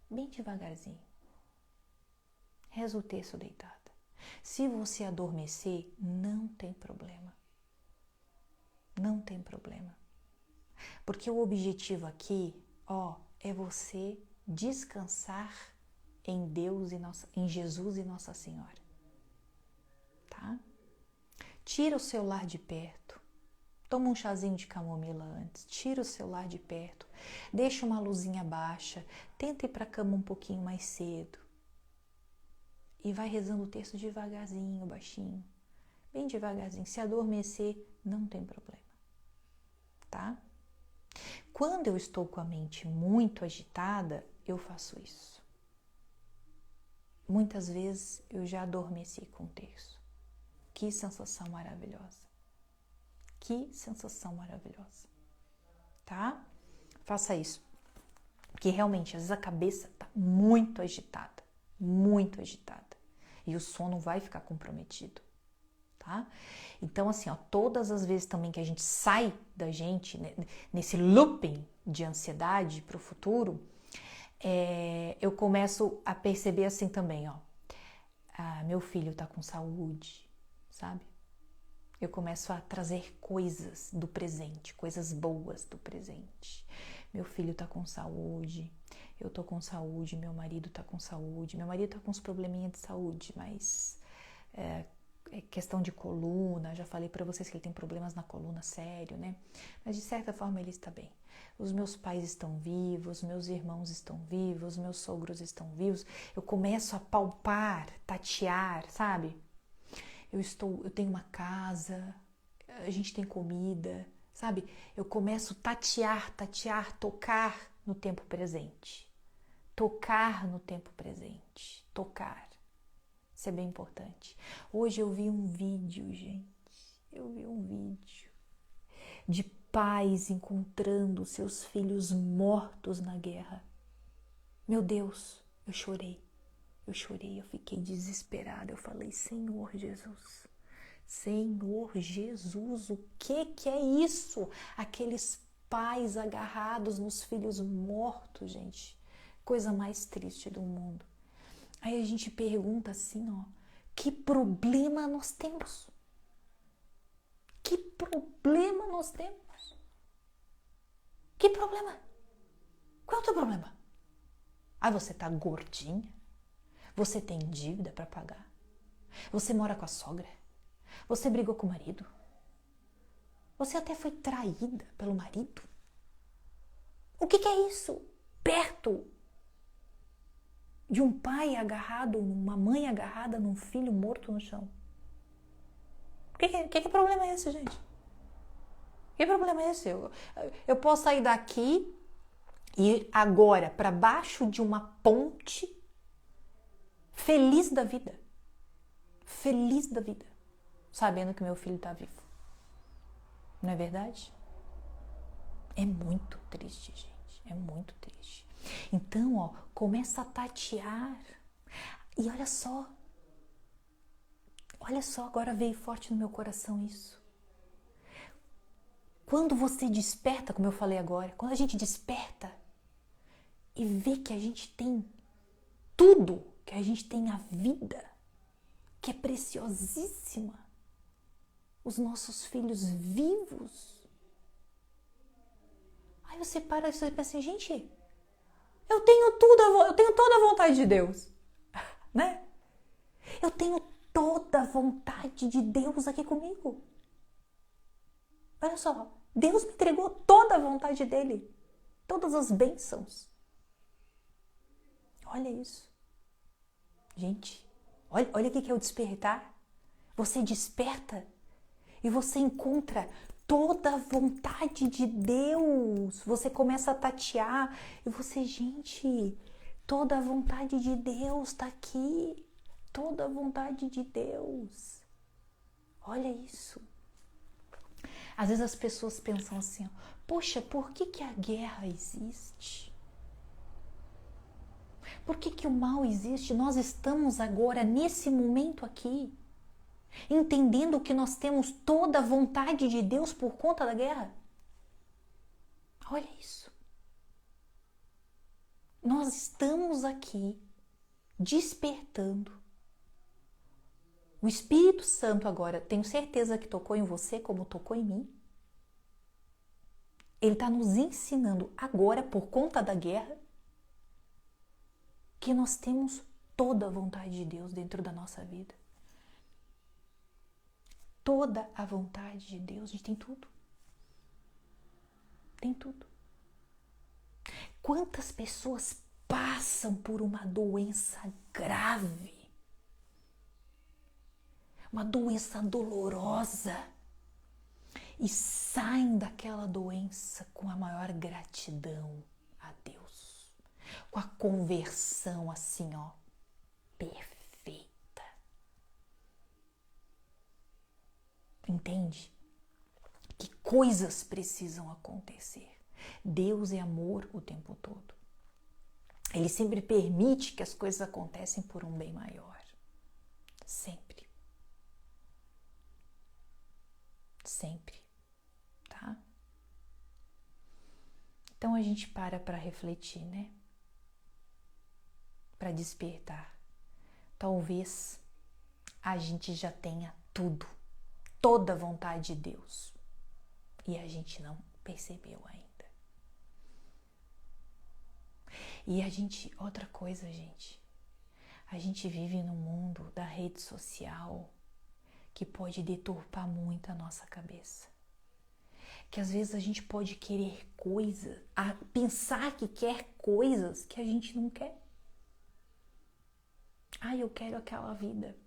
bem devagarzinho. Reza o terço deitada. Se você adormecer, não tem problema. Não tem problema. Porque o objetivo aqui, é você descansar em Deus em Jesus e Nossa Senhora. Tá? Tira o celular de perto. Toma um chazinho de camomila antes. Tira o celular de perto. Deixa uma luzinha baixa. Tenta ir para a cama um pouquinho mais cedo. E vai rezando o terço devagarzinho, baixinho. Bem devagarzinho. Se adormecer, não tem problema. Tá? Quando eu estou com a mente muito agitada, eu faço isso. Muitas vezes eu já adormeci com o terço. Que sensação maravilhosa. Que sensação maravilhosa. Tá? Faça isso. Porque realmente, às vezes a cabeça está muito agitada. Muito agitada. E o sono vai ficar comprometido. Tá? Então, assim, todas as vezes também que a gente sai da gente, né, nesse looping de ansiedade para o futuro, eu começo a perceber assim também, meu filho tá com saúde, sabe? Eu começo a trazer coisas do presente, coisas boas do presente. Meu filho tá com saúde, eu tô com saúde, meu marido tá com saúde. Meu marido tá com uns probleminhas de saúde, mas é questão de coluna, já falei para vocês que ele tem problemas na coluna, sério, né? Mas de certa forma ele está bem. Os meus pais estão vivos, meus irmãos estão vivos, meus sogros estão vivos. Eu começo a palpar, tatear, sabe? Eu tenho uma casa, a gente tem comida, sabe? Eu começo a tatear, tocar no tempo presente. Tocar no tempo presente, tocar. Isso é bem importante. Hoje eu vi um vídeo, gente. De pais encontrando seus filhos mortos na guerra. Meu Deus, eu chorei, eu fiquei desesperada. Eu falei, Senhor Jesus, o que é isso? Aqueles pais agarrados nos filhos mortos, gente. Coisa mais triste do mundo. Aí a gente pergunta assim, que problema nós temos? Que problema nós temos? Que problema? Qual é o teu problema? Você tá gordinha? Você tem dívida para pagar? Você mora com a sogra? Você brigou com o marido? Você até foi traída pelo marido? O que é isso? Perto de um pai agarrado, uma mãe agarrada num filho morto no chão. Que problema é esse, gente? Que problema é esse? Eu posso sair daqui e ir agora para baixo de uma ponte feliz da vida. feliz da vida, sabendo que meu filho está vivo. Não é verdade? É muito triste, gente. É muito triste. Então, ó, começa a tatear. E olha só, agora veio forte no meu coração isso. Quando você desperta, como eu falei agora, quando a gente desperta e vê que a gente tem tudo, que a gente tem a vida, que é preciosíssima, os nossos filhos vivos. Aí você para e você pensa assim, gente, eu tenho toda a vontade de Deus, né? Eu tenho toda a vontade de Deus aqui comigo. Olha só, Deus me entregou toda a vontade dele, todas as bênçãos. Olha isso. Gente, olha o que é o despertar. Você desperta e você encontra toda a vontade de Deus. Você começa a tatear e você, gente, toda a vontade de Deus está aqui. Toda a vontade de Deus. Olha isso. Às vezes as pessoas pensam assim, poxa, por que a guerra existe? Por que o mal existe? Nós estamos agora, nesse momento aqui, entendendo que nós temos toda a vontade de Deus por conta da guerra. Olha isso. Nós estamos aqui despertando. O Espírito Santo agora, tenho certeza que tocou em você como tocou em mim. Ele está nos ensinando agora, por conta da guerra, que nós temos toda a vontade de Deus dentro da nossa vida. Toda a vontade de Deus, a gente tem tudo. Tem tudo. Quantas pessoas passam por uma doença grave, uma doença dolorosa, e saem daquela doença com a maior gratidão a Deus, com a conversão assim, ó, perfeita. Entende? Que coisas precisam acontecer. Deus é amor o tempo todo. Ele sempre permite que as coisas aconteçam por um bem maior. Sempre. Sempre. Tá? Então a gente para refletir, né? Para despertar. Talvez a gente já tenha tudo, toda a vontade de Deus, e a gente não percebeu ainda. E outra coisa, gente, a gente vive num mundo da rede social que pode deturpar muito a nossa cabeça. Que às vezes a gente pode querer coisas, pensar que quer coisas que a gente não quer. Eu quero aquela vida.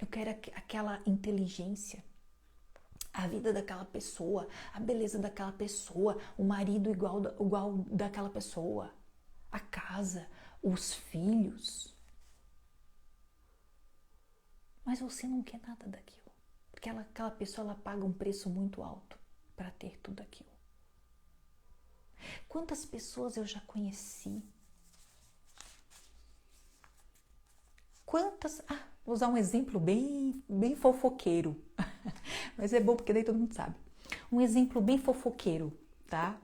Eu quero aquela inteligência. A vida daquela pessoa, a beleza daquela pessoa, o marido igual daquela pessoa, a casa, os filhos. Mas você não quer nada daquilo. Porque aquela pessoa ela paga um preço muito alto para ter tudo aquilo. Quantas pessoas eu já conheci? Vou usar um exemplo bem fofoqueiro. Mas é bom porque daí todo mundo sabe. Um exemplo bem fofoqueiro, tá?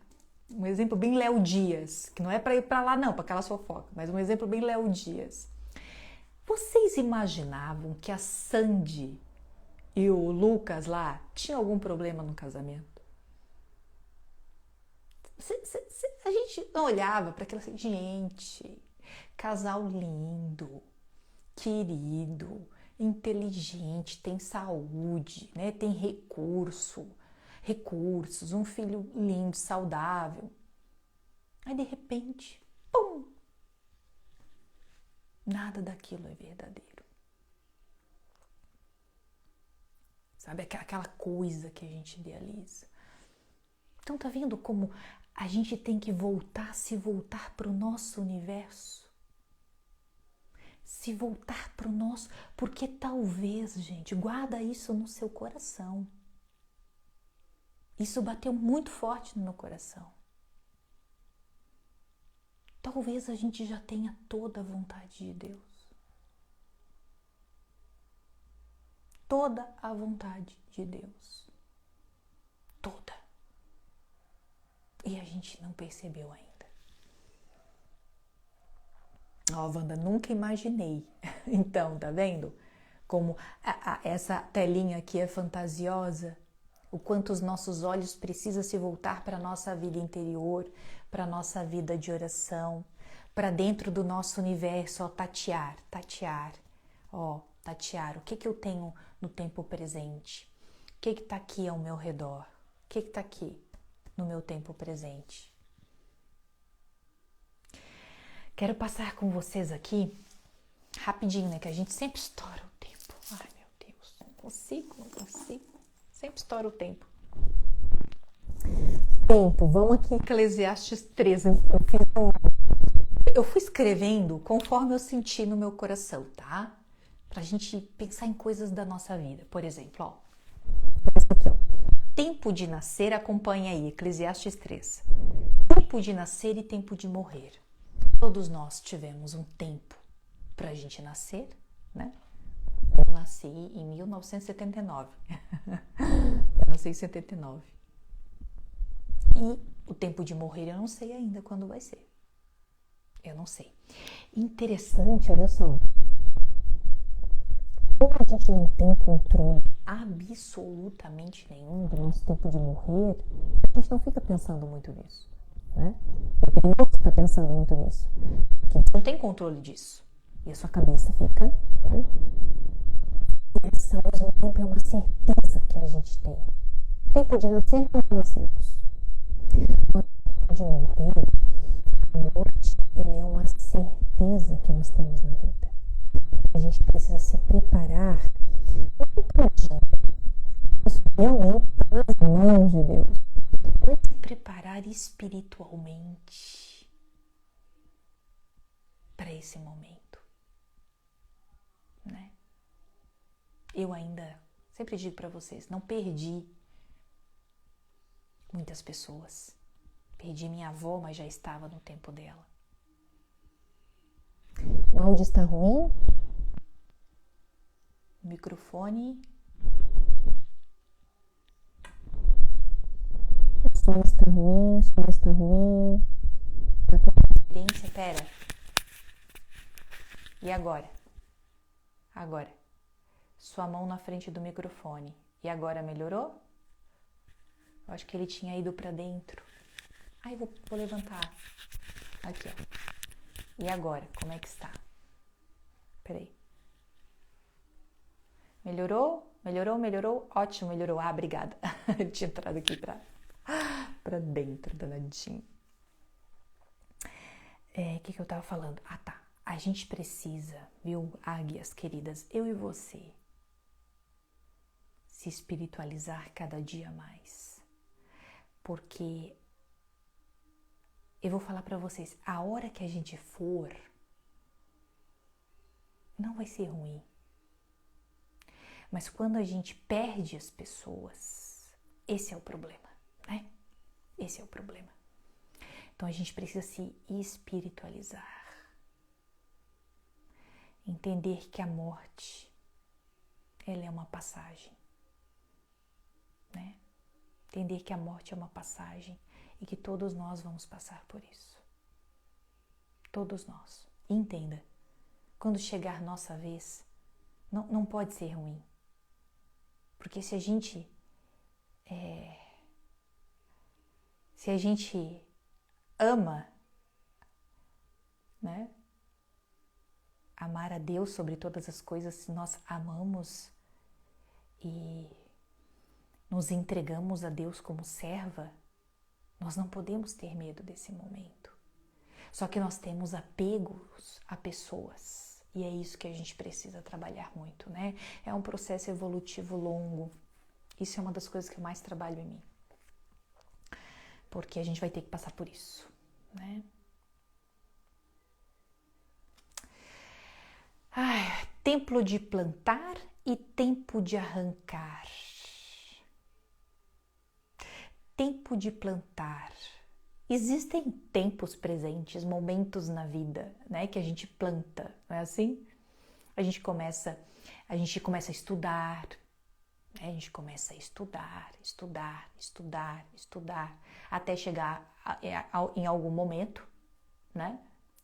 Um exemplo bem Léo Dias, que não é para ir para lá não, para aquela fofoca, mas um exemplo bem Léo Dias. Vocês imaginavam que a Sandy e o Lucas lá tinham algum problema no casamento? A gente olhava para aquela assim, gente, casal lindo, querido, inteligente, tem saúde, né? Tem recursos, um filho lindo, saudável. Aí de repente, pum! Nada daquilo é verdadeiro. Sabe, aquela coisa que a gente idealiza. Então tá vendo como a gente tem que se voltar para o nosso universo? se voltar para o nosso, porque talvez, gente, guarda isso no seu coração. Isso bateu muito forte no meu coração. Talvez a gente já tenha toda a vontade de Deus. Toda a vontade de Deus. Toda. E a gente não percebeu ainda. Ó, Wanda, nunca imaginei. Então, tá vendo? Como essa telinha aqui é fantasiosa. O quanto os nossos olhos precisam se voltar para a nossa vida interior, para a nossa vida de oração, para dentro do nosso universo, ó, tatear. Ó, tatear. O que eu tenho no tempo presente? O que está aqui ao meu redor? O que está aqui no meu tempo presente? Quero passar com vocês aqui, rapidinho, né? Que a gente sempre estoura o tempo. Ai, meu Deus, não consigo. Sempre estoura o tempo. Vamos aqui. Eclesiastes 13. Eu fui escrevendo conforme eu senti no meu coração, tá? Pra gente pensar em coisas da nossa vida. Por exemplo, ó. Tempo de nascer, acompanha aí, Eclesiastes 3. Tempo de nascer e tempo de morrer. Todos nós tivemos um tempo pra gente nascer, né? Eu nasci em 1979. Eu nasci em 79. E o tempo de morrer eu não sei ainda quando vai ser. Eu não sei. Interessante, olha só. Como a gente não tem controle absolutamente nenhum do nosso tempo de morrer, a gente não fica pensando muito nisso, né? É perigoso ficar pensando muito nisso. Porque você não tem controle disso. E a sua cabeça fica, né? E essa, ao mesmo tempo, é uma certeza que a gente tem. O tempo de nascer, nós nascemos. O tempo de morrer, a morte, ele é uma certeza que nós temos na vida. A gente precisa se preparar, não para o dia. Isso realmente está nas mãos de Deus. Mas se preparar espiritualmente para esse momento, né? Eu ainda, sempre digo para vocês, não perdi muitas pessoas. Perdi minha avó, mas já estava no tempo dela. O áudio está ruim? O microfone. O som está ruim, Tá com interferência, pera. E agora? Agora. Sua mão na frente do microfone. E agora melhorou? Eu acho que ele tinha ido para dentro. Ai, vou levantar. Aqui, ó. E agora, como é que está? Peraí. Melhorou? Melhorou? Ótimo, melhorou. Ah, obrigada. Ele tinha entrado aqui pra dentro, danadinho. O que eu tava falando? Ah, tá. A gente precisa, viu, águias queridas, eu e você, se espiritualizar cada dia mais. Porque eu vou falar pra vocês, a hora que a gente for, não vai ser ruim. Mas quando a gente perde as pessoas, esse é o problema, né? Esse é o problema. Então a gente precisa se espiritualizar. Entender que a morte, ela é uma passagem, né? Entender que a morte é uma passagem e que todos nós vamos passar por isso. Todos nós. E entenda, quando chegar nossa vez, não pode ser ruim. Porque se a gente ama, né? Amar a Deus sobre todas as coisas, se nós amamos e nos entregamos a Deus como serva, nós não podemos ter medo desse momento. Só que nós temos apegos a pessoas e é isso que a gente precisa trabalhar muito, né? É um processo evolutivo longo. Isso é uma das coisas que eu mais trabalho em mim. Porque a gente vai ter que passar por isso, né? Tempo de plantar e tempo de arrancar. Tempo de plantar. Existem tempos presentes, momentos na vida, né, que a gente planta, não é assim? A gente começa a estudar, né? A gente começa a estudar, até chegar em algum momento, né,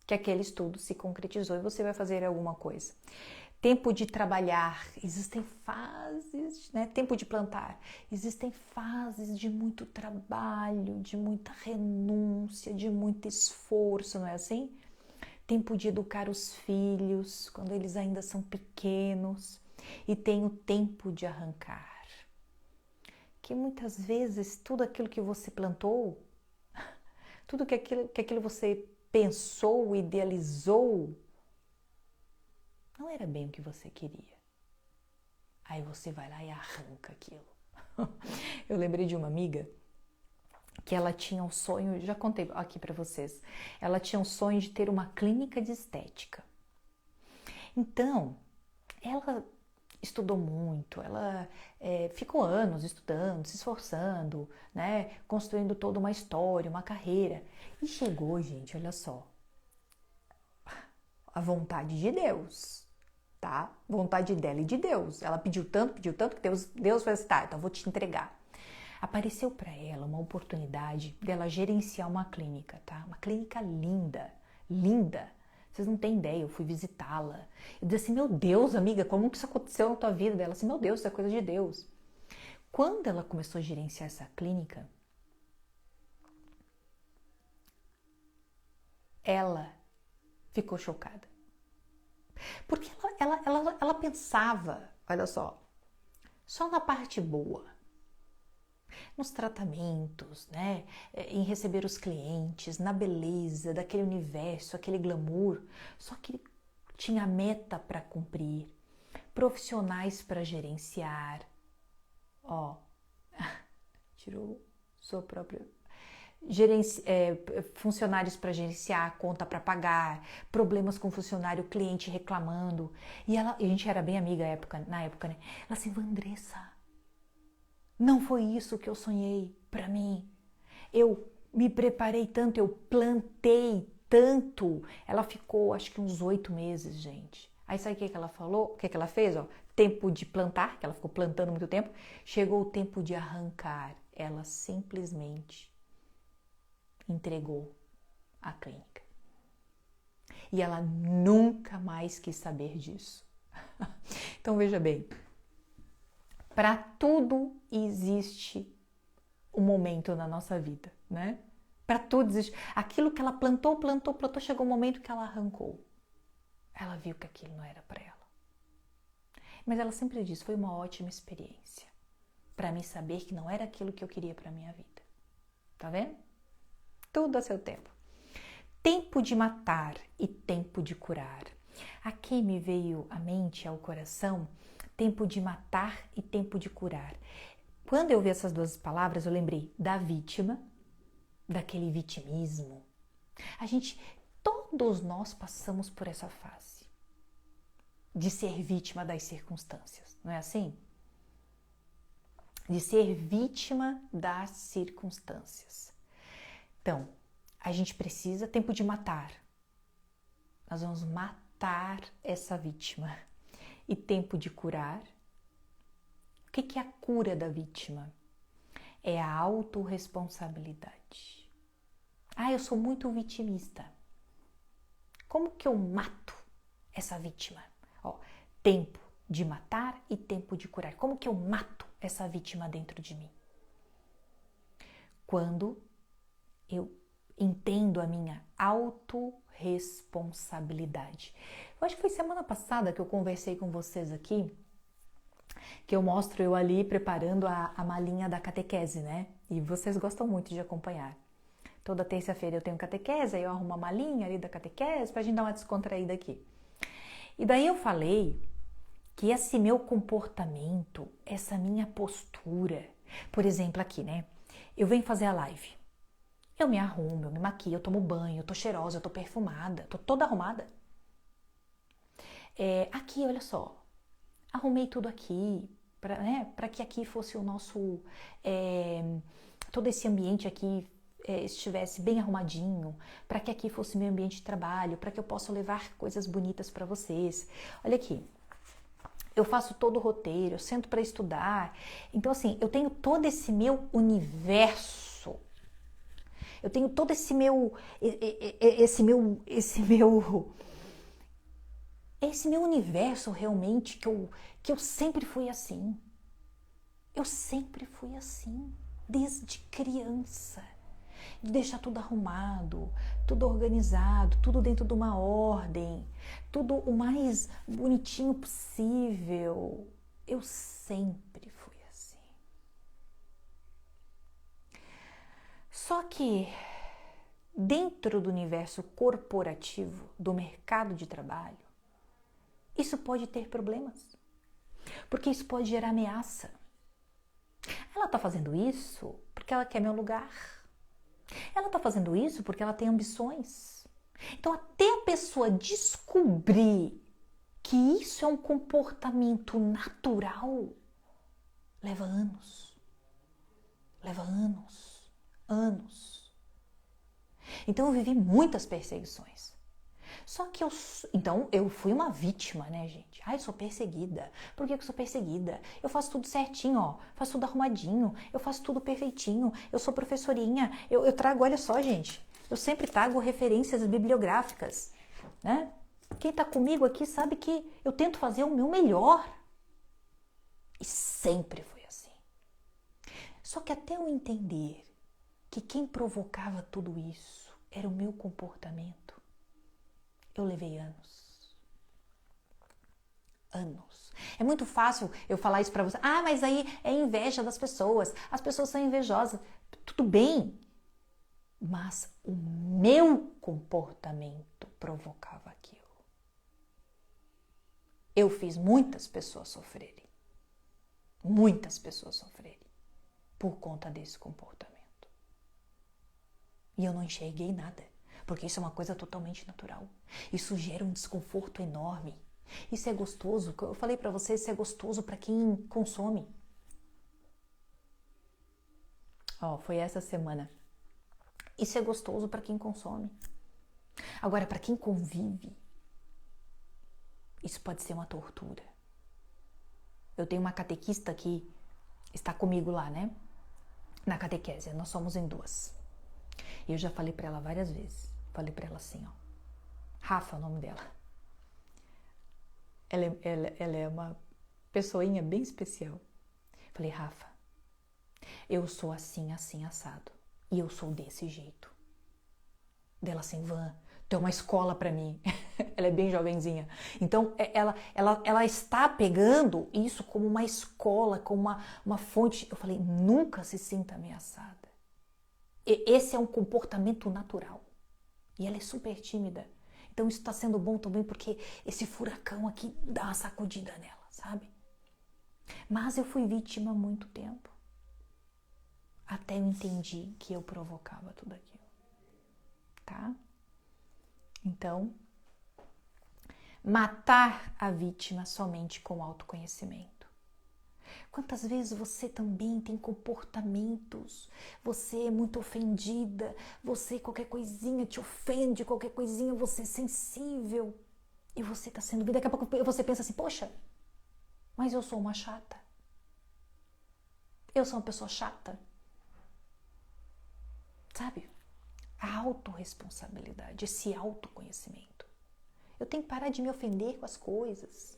que aquele estudo se concretizou e você vai fazer alguma coisa. Tempo de trabalhar, existem fases, né? Tempo de plantar, existem fases de muito trabalho, de muita renúncia, de muito esforço, não é assim? Tempo de educar os filhos, quando eles ainda são pequenos, e tem o tempo de arrancar, que muitas vezes tudo aquilo que você plantou, tudo que aquilo você pensou, idealizou, não era bem o que você queria. Aí você vai lá e arranca aquilo. Eu lembrei de uma amiga que ela tinha um sonho, já contei aqui para vocês, ela tinha um sonho de ter uma clínica de estética. Então, ela estudou muito, ela ficou anos estudando, se esforçando, né, construindo toda uma história, uma carreira. E chegou, gente, olha só, a vontade de Deus. Tá? Vontade dela e de Deus. Ela pediu tanto que Deus falou assim, tá, então eu vou te entregar. Apareceu para ela uma oportunidade dela gerenciar uma clínica, tá? Uma clínica linda, linda. Vocês não têm ideia, eu fui visitá-la. Eu disse assim, meu Deus, amiga, como que isso aconteceu na tua vida? Dela assim, meu Deus, isso é coisa de Deus. Quando ela começou a gerenciar essa clínica, ela ficou chocada. Porque ela pensava, olha só na parte boa, nos tratamentos, né? Em receber os clientes, na beleza daquele universo, aquele glamour. Só que tinha meta para cumprir, profissionais para gerenciar. Ó, tirou sua própria... funcionários para gerenciar, conta para pagar, problemas com funcionário, cliente reclamando. E a gente era bem amiga na época, né? Ela assim, Vandressa, não foi isso que eu sonhei para mim. Eu me preparei tanto, eu plantei tanto. Ela ficou, acho que uns 8 meses, gente. Aí sabe o que ela falou? O que ela fez? Ó, tempo de plantar, que ela ficou plantando muito tempo. Chegou o tempo de arrancar. Ela simplesmente entregou a clínica. E ela nunca mais quis saber disso. Então veja bem, para tudo existe um momento na nossa vida, né? Para tudo existe. Aquilo que ela plantou, chegou um momento que ela arrancou. Ela viu que aquilo não era para ela. Mas ela sempre disse, foi uma ótima experiência para mim saber que não era aquilo que eu queria para minha vida. Tá vendo? Tudo a seu tempo. Tempo de matar e tempo de curar. Aqui me veio à mente, ao coração, tempo de matar e tempo de curar. Quando eu vi essas duas palavras, eu lembrei da vítima, daquele vitimismo. Todos nós passamos por essa fase de ser vítima das circunstâncias, não é assim? De ser vítima das circunstâncias. Então, a gente precisa tempo de matar. Nós vamos matar essa vítima. E tempo de curar. O que é a cura da vítima? É a autorresponsabilidade. Eu sou muito vitimista. Como que eu mato essa vítima? Ó, tempo de matar e tempo de curar. Como que eu mato essa vítima dentro de mim? Quando eu entendo a minha autorresponsabilidade. Eu acho que foi semana passada que eu conversei com vocês aqui, que eu mostro eu ali preparando a malinha da catequese, né? E vocês gostam muito de acompanhar. Toda terça-feira eu tenho catequese, aí eu arrumo a malinha ali da catequese pra gente dar uma descontraída aqui. E daí eu falei que esse meu comportamento, essa minha postura, por exemplo aqui, né? Eu venho fazer a live. Eu me arrumo, eu me maquio, eu tomo banho, eu tô cheirosa, eu tô perfumada, tô toda arrumada. Aqui, olha só, arrumei tudo aqui, para que aqui fosse o nosso, todo esse ambiente aqui estivesse bem arrumadinho, para que aqui fosse meu ambiente de trabalho, para que eu possa levar coisas bonitas para vocês. Olha aqui, eu faço todo o roteiro, eu sento para estudar. Então, assim, eu tenho todo esse meu universo. Eu tenho todo esse meu universo realmente que eu sempre fui assim. Eu sempre fui assim, desde criança. De deixar tudo arrumado, tudo organizado, tudo dentro de uma ordem, tudo o mais bonitinho possível. Eu sempre fui assim. Só que dentro do universo corporativo, do mercado de trabalho, isso pode ter problemas, porque isso pode gerar ameaça. Ela está fazendo isso porque ela quer meu lugar. Ela está fazendo isso porque ela tem ambições. Então, até a pessoa descobrir que isso é um comportamento natural, leva anos. Leva anos. Anos. Então, eu vivi muitas perseguições. Só que eu fui uma vítima, né, gente? Ai, eu sou perseguida. Por que eu sou perseguida? Eu faço tudo certinho, ó. Faço tudo arrumadinho. Eu faço tudo perfeitinho. Eu sou professorinha. Eu trago, olha só, gente. Eu sempre trago referências bibliográficas, né? Quem tá comigo aqui sabe que eu tento fazer o meu melhor. E sempre foi assim. Só que até eu entender que quem provocava tudo isso era o meu comportamento, eu levei anos. Anos. É muito fácil eu falar isso pra você. Ah, mas aí é inveja das pessoas. As pessoas são invejosas. Tudo bem. Mas o meu comportamento provocava aquilo. Eu fiz muitas pessoas sofrerem. Muitas pessoas sofrerem por conta desse comportamento. E eu não enxerguei nada. Porque isso é uma coisa totalmente natural. Isso gera um desconforto enorme. Isso é gostoso. Eu falei pra vocês, isso é gostoso para quem consome. Ó, foi essa semana. Isso é gostoso para quem consome. Agora, para quem convive, isso pode ser uma tortura. Eu tenho uma catequista que está comigo lá, né? Na catequese, nós somos em duas. E eu já falei pra ela várias vezes. Falei pra ela assim, ó. Rafa é o nome dela. Ela é uma pessoinha bem especial. Falei, Rafa, eu sou assim, assim, assado. E eu sou desse jeito. Dela assim, Van, tu é uma escola pra mim. Ela é bem jovenzinha. Então, ela está pegando isso como uma escola, como uma fonte. Eu falei, nunca se sinta ameaçada. Esse é um comportamento natural. E ela é super tímida. Então isso está sendo bom também porque esse furacão aqui dá uma sacudida nela, sabe? Mas eu fui vítima há muito tempo. Até eu entendi que eu provocava tudo aquilo. Tá? Então, matar a vítima somente com autoconhecimento. Quantas vezes você também tem comportamentos, você é muito ofendida, você qualquer coisinha te ofende, qualquer coisinha você é sensível e você está sendo... Daqui a pouco você pensa assim, poxa, mas eu sou uma chata. Eu sou uma pessoa chata. Sabe? A autorresponsabilidade, esse autoconhecimento. Eu tenho que parar de me ofender com as coisas.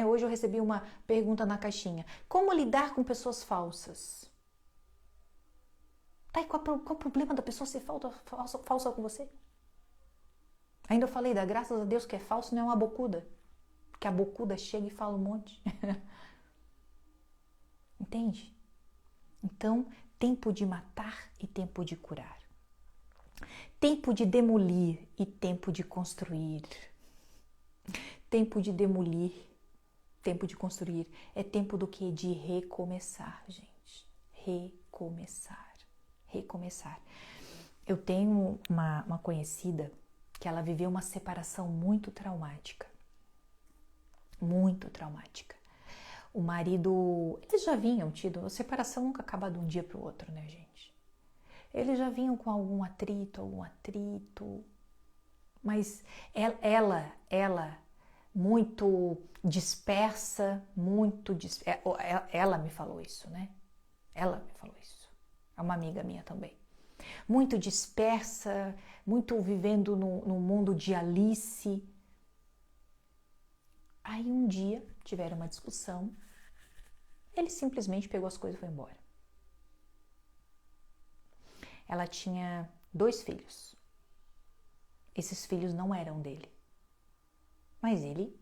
Hoje eu recebi uma pergunta na caixinha. Como lidar com pessoas falsas? Tá, e qual o problema da pessoa ser falsa com você? Ainda eu falei, graças a Deus que é falso, não é uma bocuda. Porque a bocuda chega e fala um monte. Entende? Então, tempo de matar e tempo de curar. Tempo de demolir e tempo de construir. Tempo de demolir, tempo de construir. É tempo do quê? De recomeçar, gente. Recomeçar. Recomeçar. Eu tenho uma conhecida que ela viveu uma separação muito traumática. Muito traumática. O marido, eles já vinham tido, a separação nunca acaba de um dia para o outro, né, gente? Eles já vinham com algum atrito, mas ela muito dispersa, ela me falou isso, né? Ela me falou isso. É uma amiga minha também. Muito dispersa, muito vivendo no mundo de Alice. Aí um dia tiveram uma discussão, ele simplesmente pegou as coisas e foi embora. Ela tinha 2 filhos. Esses filhos não eram dele. Mas ele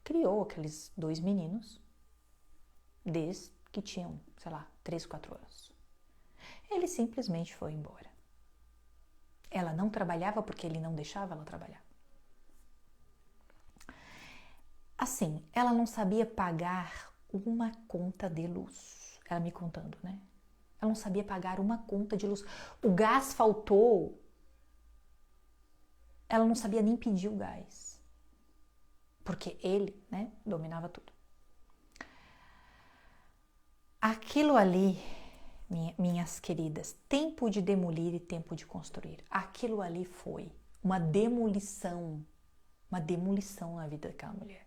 criou aqueles 2 meninos desde que tinham, sei lá, 3, 4 anos. Ele simplesmente foi embora. Ela não trabalhava porque ele não deixava ela trabalhar. Assim, ela não sabia pagar uma conta de luz. Ela me contando, né? Ela não sabia pagar uma conta de luz. O gás faltou. Ela não sabia nem pedir o gás. Porque ele, né, dominava tudo. Aquilo ali, minhas queridas, tempo de demolir e tempo de construir. Aquilo ali foi uma demolição na vida daquela mulher.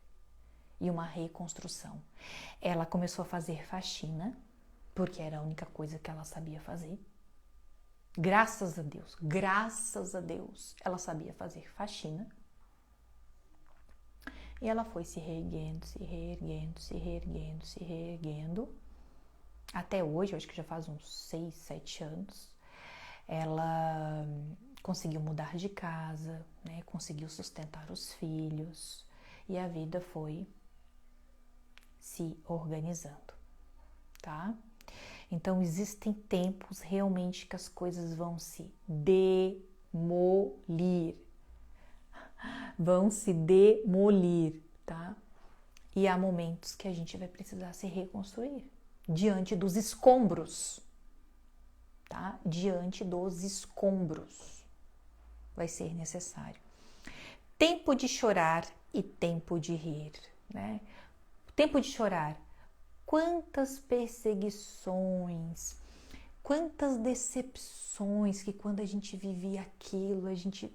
E uma reconstrução. Ela começou a fazer faxina, porque era a única coisa que ela sabia fazer. Graças a Deus, ela sabia fazer faxina. E ela foi se reerguendo, até hoje, eu acho que já faz uns 6, 7 anos. Ela conseguiu mudar de casa, né? Conseguiu sustentar os filhos. E a vida foi se organizando, tá? Então, existem tempos realmente que as coisas vão se demolir. Vão se demolir, tá? E há momentos que a gente vai precisar se reconstruir diante dos escombros, tá? Diante dos escombros vai ser necessário. Tempo de chorar e tempo de rir, né? Tempo de chorar. Quantas perseguições, quantas decepções que quando a gente vivia aquilo, a gente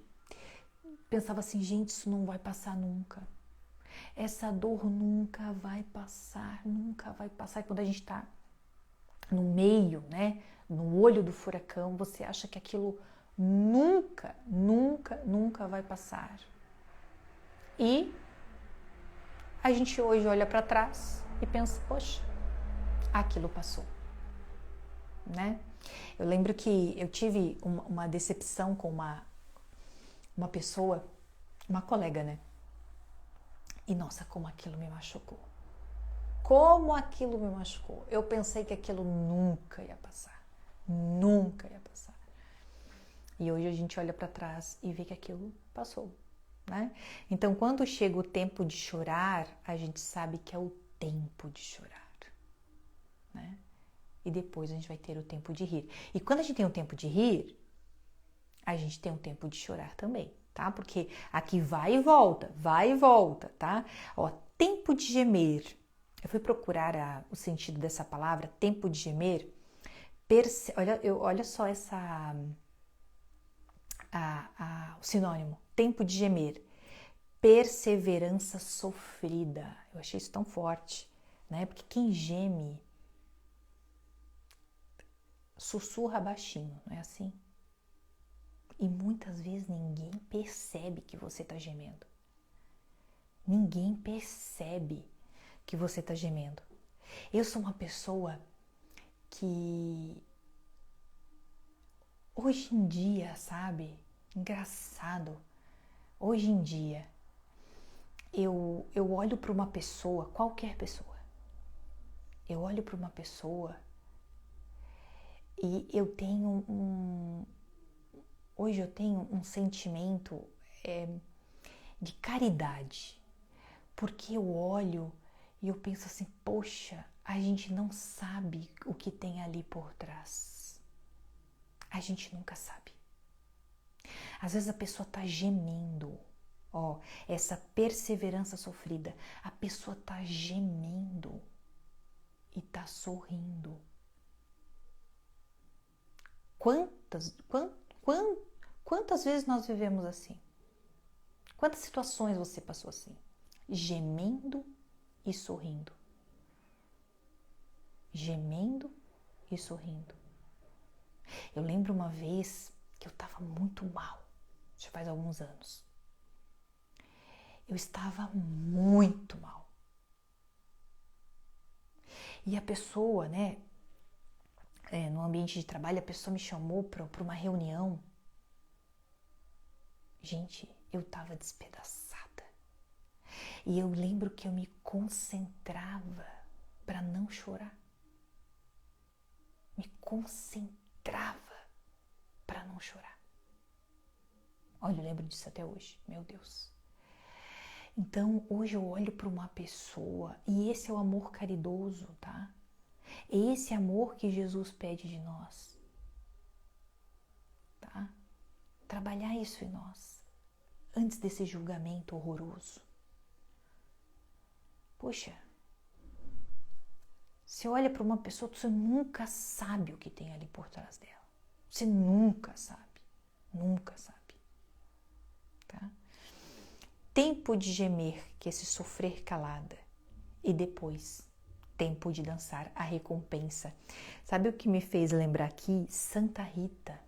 pensava assim, gente, isso não vai passar nunca. Essa dor nunca vai passar, nunca vai passar. E quando a gente está no meio, né, no olho do furacão, você acha que aquilo nunca vai passar. E a gente hoje olha para trás e pensa, poxa, aquilo passou, né? Eu lembro que eu tive uma decepção com uma pessoa, uma colega, né? E nossa, como aquilo me machucou. Como aquilo me machucou. Eu pensei que aquilo nunca ia passar. Nunca ia passar. E hoje a gente olha para trás e vê que aquilo passou, né? Então, quando chega o tempo de chorar, a gente sabe que é o tempo de chorar, né? E depois a gente vai ter o tempo de rir. E quando a gente tem o tempo de rir, a gente tem o tempo de chorar também, tá? Porque aqui vai e volta, tá? Ó, tempo de gemer. Eu fui procurar o sentido dessa palavra, tempo de gemer. Olha só o sinônimo, tempo de gemer. Perseverança sofrida. Eu achei isso tão forte, né? Porque quem geme sussurra baixinho, não é assim? E muitas vezes ninguém percebe que você está gemendo. Ninguém percebe que você está gemendo. Eu sou uma pessoa que hoje em dia, sabe? Engraçado. Hoje em dia, eu olho para uma pessoa, qualquer pessoa. Eu olho para uma pessoa e eu tenho hoje eu tenho um sentimento de caridade, porque eu olho e eu penso assim, poxa, a gente não sabe o que tem ali por trás. A gente nunca sabe. Às vezes a pessoa está gemendo. Ó, essa perseverança sofrida. A pessoa está gemendo e está sorrindo. Quantas vezes nós vivemos assim? Quantas situações você passou assim? Gemendo e sorrindo. Gemendo e sorrindo. Eu lembro uma vez que eu estava muito mal, já faz alguns anos. Eu estava muito mal. E a pessoa, né, no ambiente de trabalho, a pessoa me chamou para uma reunião. Gente, eu estava despedaçada. E eu lembro que eu me concentrava para não chorar. Me concentrava para não chorar. Olha, eu lembro disso até hoje, meu Deus. Então, hoje eu olho para uma pessoa e esse é o amor caridoso, tá? Esse amor que Jesus pede de nós, tá? Trabalhar isso em nós, antes desse julgamento horroroso. Poxa, você olha para uma pessoa, você nunca sabe o que tem ali por trás dela. Você nunca sabe, tá? Tempo de gemer, que é se sofrer calada, e depois tempo de dançar a recompensa. Sabe o que me fez lembrar aqui? Santa Rita.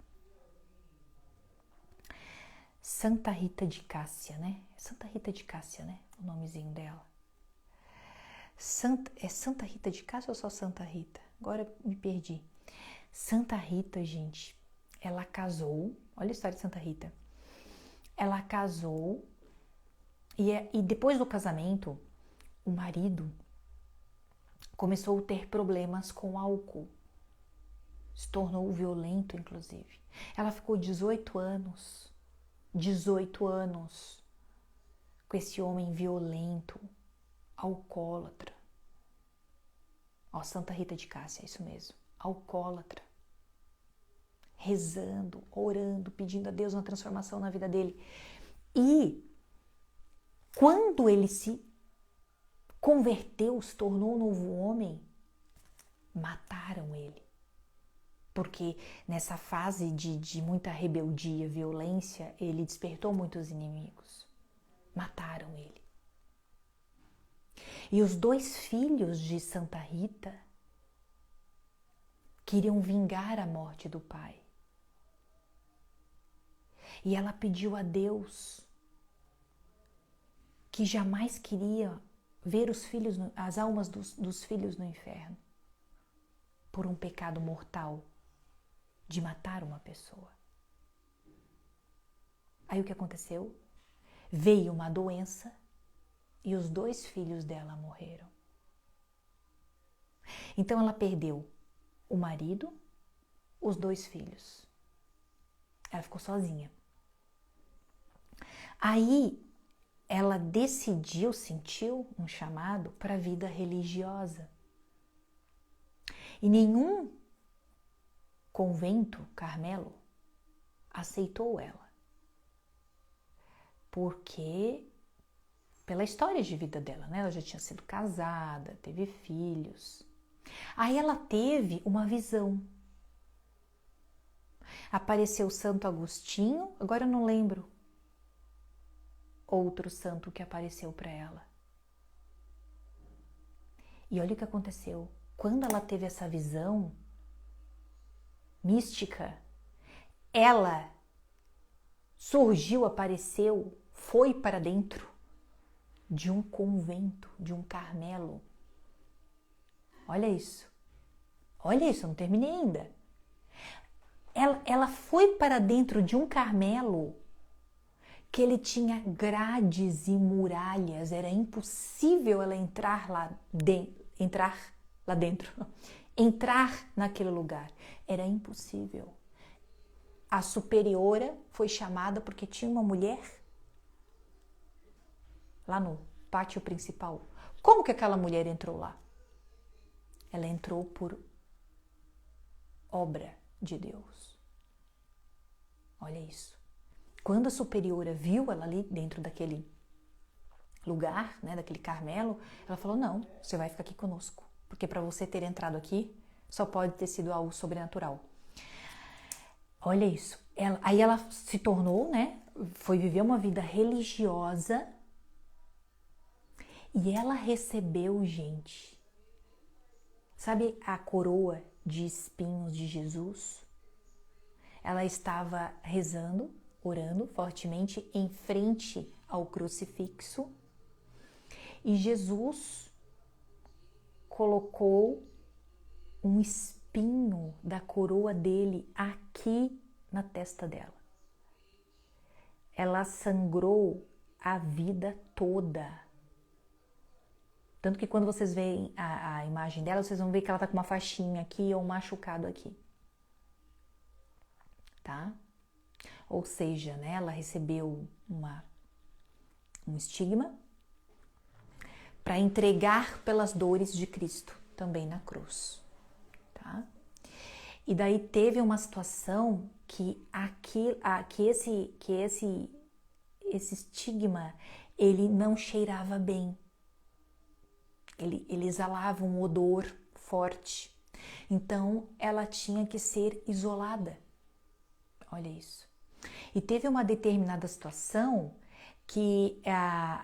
Santa Rita de Cássia, né? Santa Rita de Cássia, né? O nomezinho dela. É Santa Rita de Cássia ou só Santa Rita? Agora me perdi. Santa Rita, gente, ela casou. Olha a história de Santa Rita. Ela casou e depois do casamento, o marido começou a ter problemas com álcool. Se tornou violento, inclusive. Ela ficou 18 anos com esse homem violento, alcoólatra. Ó, Santa Rita de Cássia, é isso mesmo. Alcoólatra. Rezando, orando, pedindo a Deus uma transformação na vida dele. E quando ele se converteu, se tornou um novo homem, mataram ele. Porque nessa fase de muita rebeldia, violência, ele despertou muitos inimigos. Mataram ele. E os 2 filhos de Santa Rita queriam vingar a morte do pai. E ela pediu a Deus que jamais queria ver as almas dos filhos no inferno por um pecado mortal de matar uma pessoa. Aí o que aconteceu? Veio uma doença e os 2 filhos dela morreram. Então ela perdeu o marido, os 2 filhos. Ela ficou sozinha. Aí ela sentiu um chamado para a vida religiosa. E nenhum convento Carmelo aceitou ela. Porque pela história de vida dela, né? Ela já tinha sido casada, teve filhos. Aí ela teve uma visão. Apareceu Santo Agostinho, agora eu não lembro outro santo que apareceu para ela. E olha o que aconteceu. Quando ela teve essa visão mística, ela surgiu, apareceu, foi para dentro de um convento, de um Carmelo. Olha isso. Olha isso, eu não terminei ainda. Ela foi para dentro de um Carmelo que ele tinha grades e muralhas. Era impossível ela entrar lá dentro. Entrar naquele lugar. Era impossível. A superiora foi chamada porque tinha uma mulher lá no pátio principal. Como que aquela mulher entrou lá? Ela entrou por obra de Deus. Olha isso. Quando a superiora viu ela ali dentro daquele lugar, né, daquele Carmelo, ela falou, não, você vai ficar aqui conosco, porque para você ter entrado aqui, só pode ter sido algo sobrenatural. Olha isso. Aí ela se tornou, né, foi viver uma vida religiosa e ela recebeu, gente, sabe a coroa de espinhos de Jesus? Ela estava rezando, orando fortemente em frente ao crucifixo e Jesus colocou um espinho da coroa dele aqui na testa dela. Ela sangrou a vida toda. Tanto que quando vocês veem a imagem dela, vocês vão ver que ela tá com uma faixinha aqui ou um machucado aqui. Tá? Ou seja, né, ela recebeu um estigma para entregar pelas dores de Cristo também na cruz. Tá? E daí teve uma situação que esse estigma ele não cheirava bem. Ele exalava um odor forte. Então ela tinha que ser isolada. Olha isso. E teve uma determinada situação que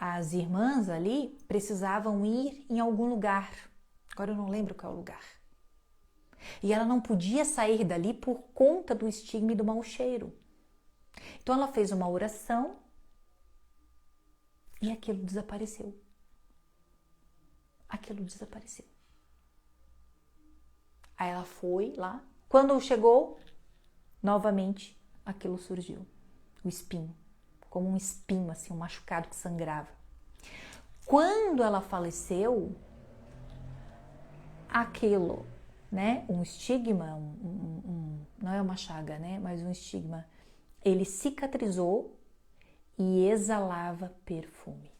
as irmãs ali precisavam ir em algum lugar. Agora eu não lembro qual é o lugar. E ela não podia sair dali por conta do estigma e do mau cheiro. Então ela fez uma oração e aquilo desapareceu. Aquilo desapareceu. Aí ela foi lá. Quando chegou, novamente aquilo surgiu. O espinho. Como um espinho, assim, um machucado que sangrava. Quando ela faleceu, aquilo, né, um estigma, não é uma chaga, né, mas um estigma, ele cicatrizou e exalava perfume.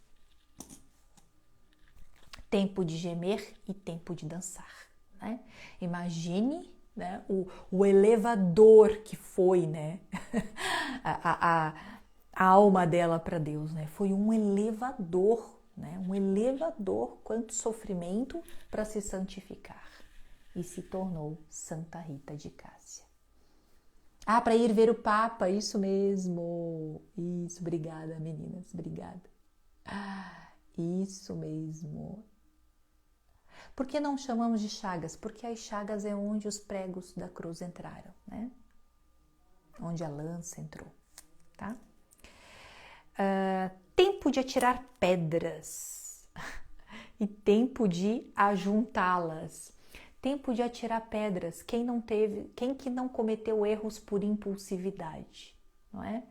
Tempo de gemer e tempo de dançar, né? Imagine, né, o elevador que foi, né, a alma dela para Deus, né? Foi um elevador, né? Um elevador, quanto sofrimento para se santificar. E se tornou Santa Rita de Cássia. Ah, para ir ver o Papa, isso mesmo. Isso, obrigada, meninas, obrigada. Ah, isso mesmo. Por que não chamamos de chagas? Porque as chagas é onde os pregos da cruz entraram, né? Onde a lança entrou, tá? Tempo de atirar pedras e tempo de ajuntá-las. Tempo de atirar pedras. Quem que não cometeu erros por impulsividade, não é?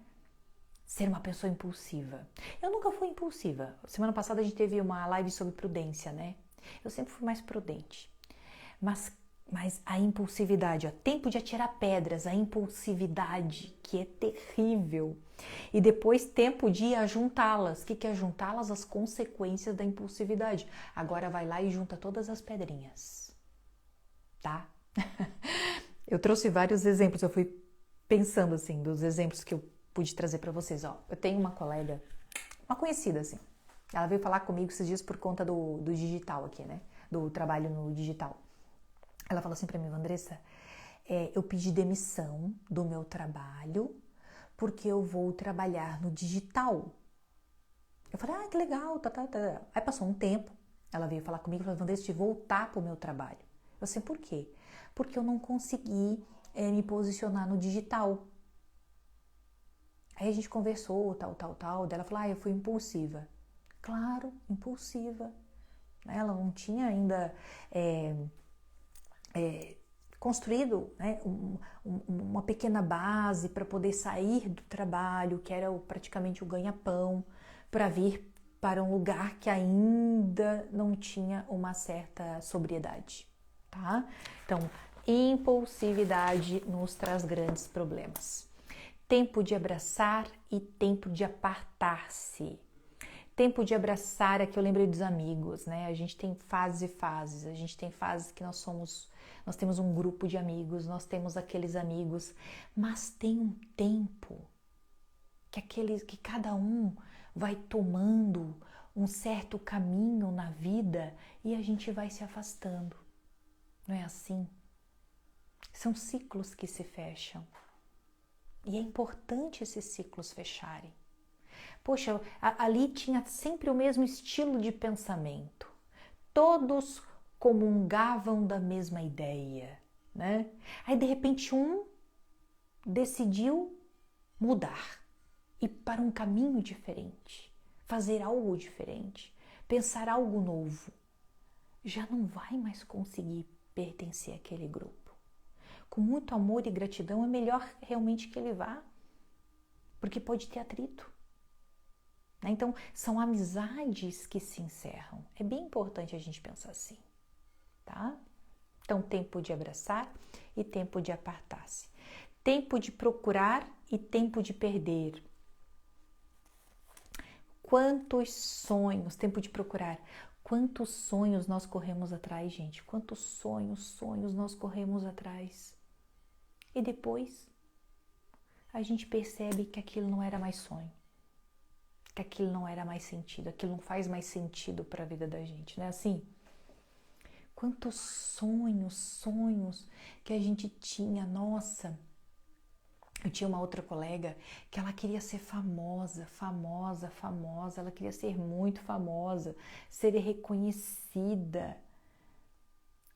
Ser uma pessoa impulsiva. Eu nunca fui impulsiva. Semana passada a gente teve uma live sobre prudência, né? Eu sempre fui mais prudente. Mas a impulsividade, ó, tempo de atirar pedras, a impulsividade, que é terrível. E depois tempo de ajuntá-las. O que é ajuntá-las? As consequências da impulsividade. Agora vai lá e junta todas as pedrinhas. Tá? Eu trouxe vários exemplos, eu fui pensando assim, dos exemplos que eu pude trazer para vocês. Ó, eu tenho uma colega, uma conhecida assim, ela veio falar comigo esses dias por conta do digital aqui, né? Do trabalho no digital. Ela falou assim para mim, Andressa, eu pedi demissão do meu trabalho porque eu vou trabalhar no digital. Eu falei, que legal, tá. Aí passou um tempo, ela veio falar comigo e falou, Andressa, de voltar pro meu trabalho. Eu sei por quê? Porque eu não consegui me posicionar no digital. Aí a gente conversou, tal. Daí ela falou, eu fui impulsiva. Claro, impulsiva. Ela não tinha ainda construído, né, uma pequena base para poder sair do trabalho, que era praticamente o ganha-pão, para vir para um lugar que ainda não tinha uma certa sobriedade. Tá? Então, impulsividade nos traz grandes problemas. Tempo de abraçar e tempo de apartar-se. Tempo de abraçar é que eu lembrei dos amigos, né? A gente tem fases e fases. A gente tem fases que nós temos um grupo de amigos, nós temos aqueles amigos, mas tem um tempo que cada um vai tomando um certo caminho na vida e a gente vai se afastando. Não é assim? São ciclos que se fecham. E é importante esses ciclos fecharem. Poxa, ali tinha sempre o mesmo estilo de pensamento. Todos comungavam da mesma ideia, né? Aí de repente um decidiu mudar, ir para um caminho diferente, fazer algo diferente, pensar algo novo. Já não vai mais conseguir pertencer àquele grupo. Com muito amor e gratidão, é melhor realmente que ele vá, porque pode ter atrito. Então, são amizades que se encerram. É bem importante a gente pensar assim, tá? Então, tempo de abraçar e tempo de apartar-se. Tempo de procurar e tempo de perder. Quantos sonhos, tempo de procurar, quantos sonhos nós corremos atrás, gente? Quantos sonhos nós corremos atrás? E depois, a gente percebe que aquilo não era mais sonho, que aquilo não era mais sentido, aquilo não faz mais sentido para a vida da gente, não é assim? Quantos sonhos que a gente tinha, nossa. Eu tinha uma outra colega que ela queria ser famosa, ela queria ser muito famosa, ser reconhecida.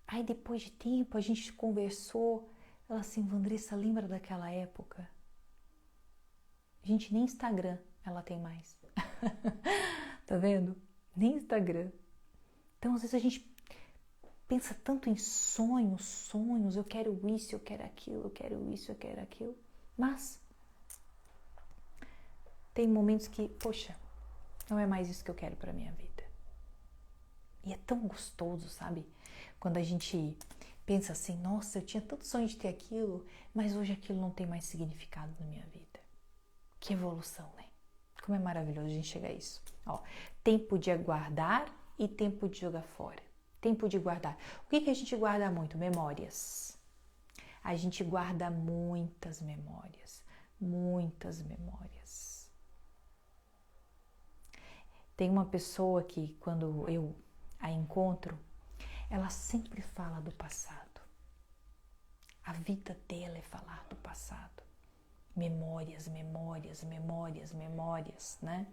Aí depois de tempo a gente conversou, ela assim, Vandressa, lembra daquela época? Gente, nem Instagram ela tem mais. Tá vendo? Nem Instagram. Então às vezes a gente pensa tanto em sonhos, eu quero isso, eu quero aquilo, eu quero isso, eu quero aquilo. Mas tem momentos que, poxa, não é mais isso que eu quero para minha vida. E é tão gostoso, sabe? Quando a gente pensa assim, nossa, eu tinha tanto sonho de ter aquilo, mas hoje aquilo não tem mais significado na minha vida. Que evolução, né? Como é maravilhoso a gente chegar a isso. Ó, tempo de aguardar e tempo de jogar fora. Tempo de guardar. O que a gente guarda muito? Memórias. A gente guarda muitas memórias. Tem uma pessoa que, quando eu a encontro, ela sempre fala do passado. A vida dela é falar do passado. Memórias, né?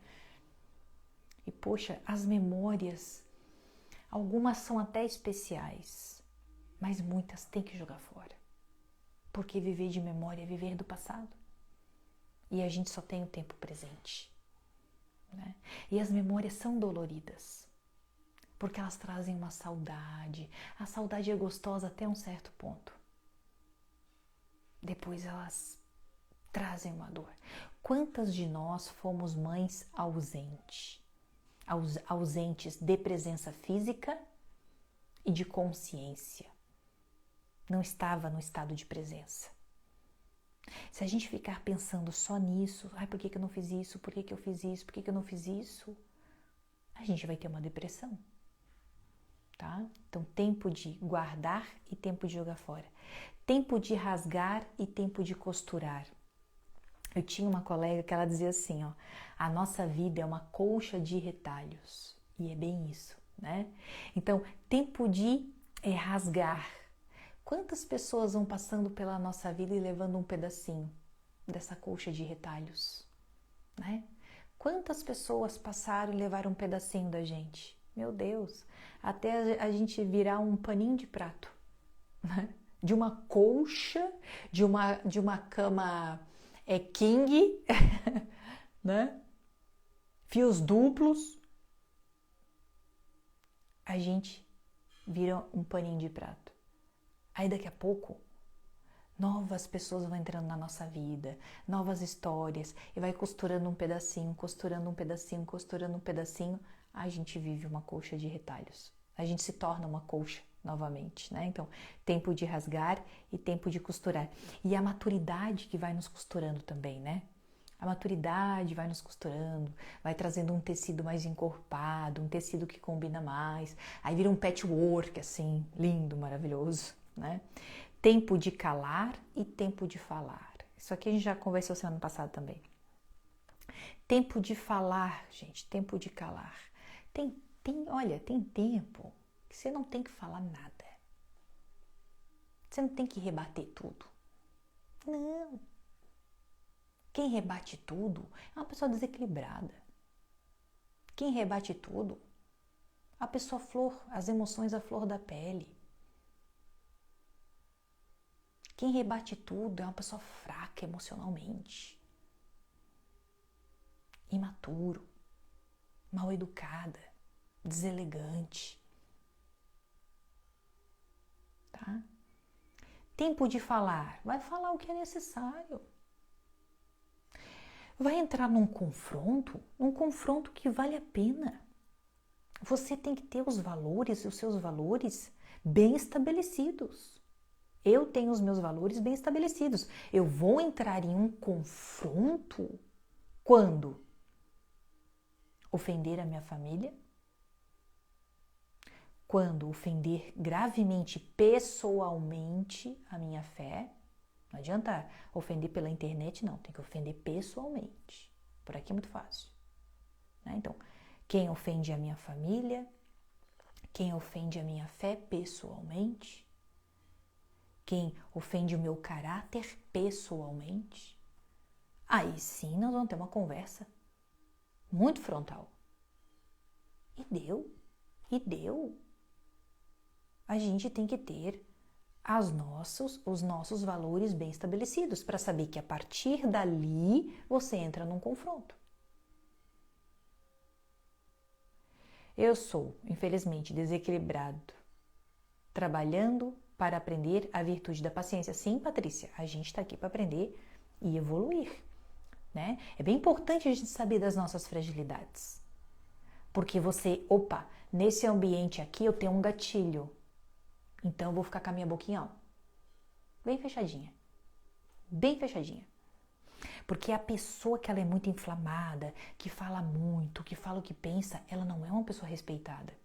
E, poxa, as memórias, algumas são até especiais, mas muitas tem que jogar fora. Porque viver de memória é viver do passado. E a gente só tem o tempo presente. Né? E as memórias são doloridas. Porque elas trazem uma saudade. A saudade é gostosa até um certo ponto. Depois elas trazem uma dor. Quantas de nós fomos mães ausentes de presença física e de consciência? Não estava no estado de presença. Se a gente ficar pensando só nisso, por que eu não fiz isso, por que eu fiz isso, por que eu não fiz isso, a gente vai ter uma depressão, tá? Então, tempo de guardar e tempo de jogar fora. Tempo de rasgar e tempo de costurar. Eu tinha uma colega que ela dizia assim, ó, a nossa vida é uma colcha de retalhos. E é bem isso, né? Então, tempo de rasgar. Quantas pessoas vão passando pela nossa vida e levando um pedacinho dessa colcha de retalhos, né? Quantas pessoas passaram e levaram um pedacinho da gente? Meu Deus, até a gente virar um paninho de prato, né? De uma colcha, de uma cama king, né? Fios duplos, a gente vira um paninho de prato. Aí daqui a pouco, novas pessoas vão entrando na nossa vida, novas histórias, e vai costurando um pedacinho, a gente vive uma colcha de retalhos. A gente se torna uma colcha novamente, né? Então, tempo de rasgar e tempo de costurar. E a maturidade que vai nos costurando também, né? A maturidade vai nos costurando, vai trazendo um tecido mais encorpado, um tecido que combina mais. Aí vira um patchwork, assim, lindo, maravilhoso, né? Tempo de calar e tempo de falar. Isso aqui a gente já conversou semana passada também. Tempo de falar, gente, tempo de calar. Olha, tem tempo que você não tem que falar nada. Você não tem que rebater tudo. Não. Quem rebate tudo é uma pessoa desequilibrada. Quem rebate tudo é a pessoa flor, as emoções à flor da pele. Quem rebate tudo é uma pessoa fraca emocionalmente, imaturo, mal educada, deselegante. Tá? Tempo de falar. Vai falar o que é necessário. Vai entrar num confronto que vale a pena. Você tem que ter os seus valores bem estabelecidos. Eu tenho os meus valores bem estabelecidos. Eu vou entrar em um confronto quando ofender a minha família, quando ofender gravemente, pessoalmente, a minha fé. Não adianta ofender pela internet, não. Tem que ofender pessoalmente. Por aqui é muito fácil. Né? Então, quem ofende a minha família, quem ofende a minha fé pessoalmente, quem ofende o meu caráter pessoalmente, aí sim nós vamos ter uma conversa muito frontal. E deu. A gente tem que ter os nossos valores bem estabelecidos para saber que a partir dali você entra num confronto. Eu sou, infelizmente, desequilibrado, trabalhando para aprender a virtude da paciência. Sim, Patrícia, a gente está aqui para aprender e evoluir. Né? É bem importante a gente saber das nossas fragilidades. Porque nesse ambiente aqui eu tenho um gatilho. Então eu vou ficar com a minha boquinha bem fechadinha. Bem fechadinha. Porque a pessoa que ela é muito inflamada, que fala muito, que fala o que pensa, ela não é uma pessoa respeitada.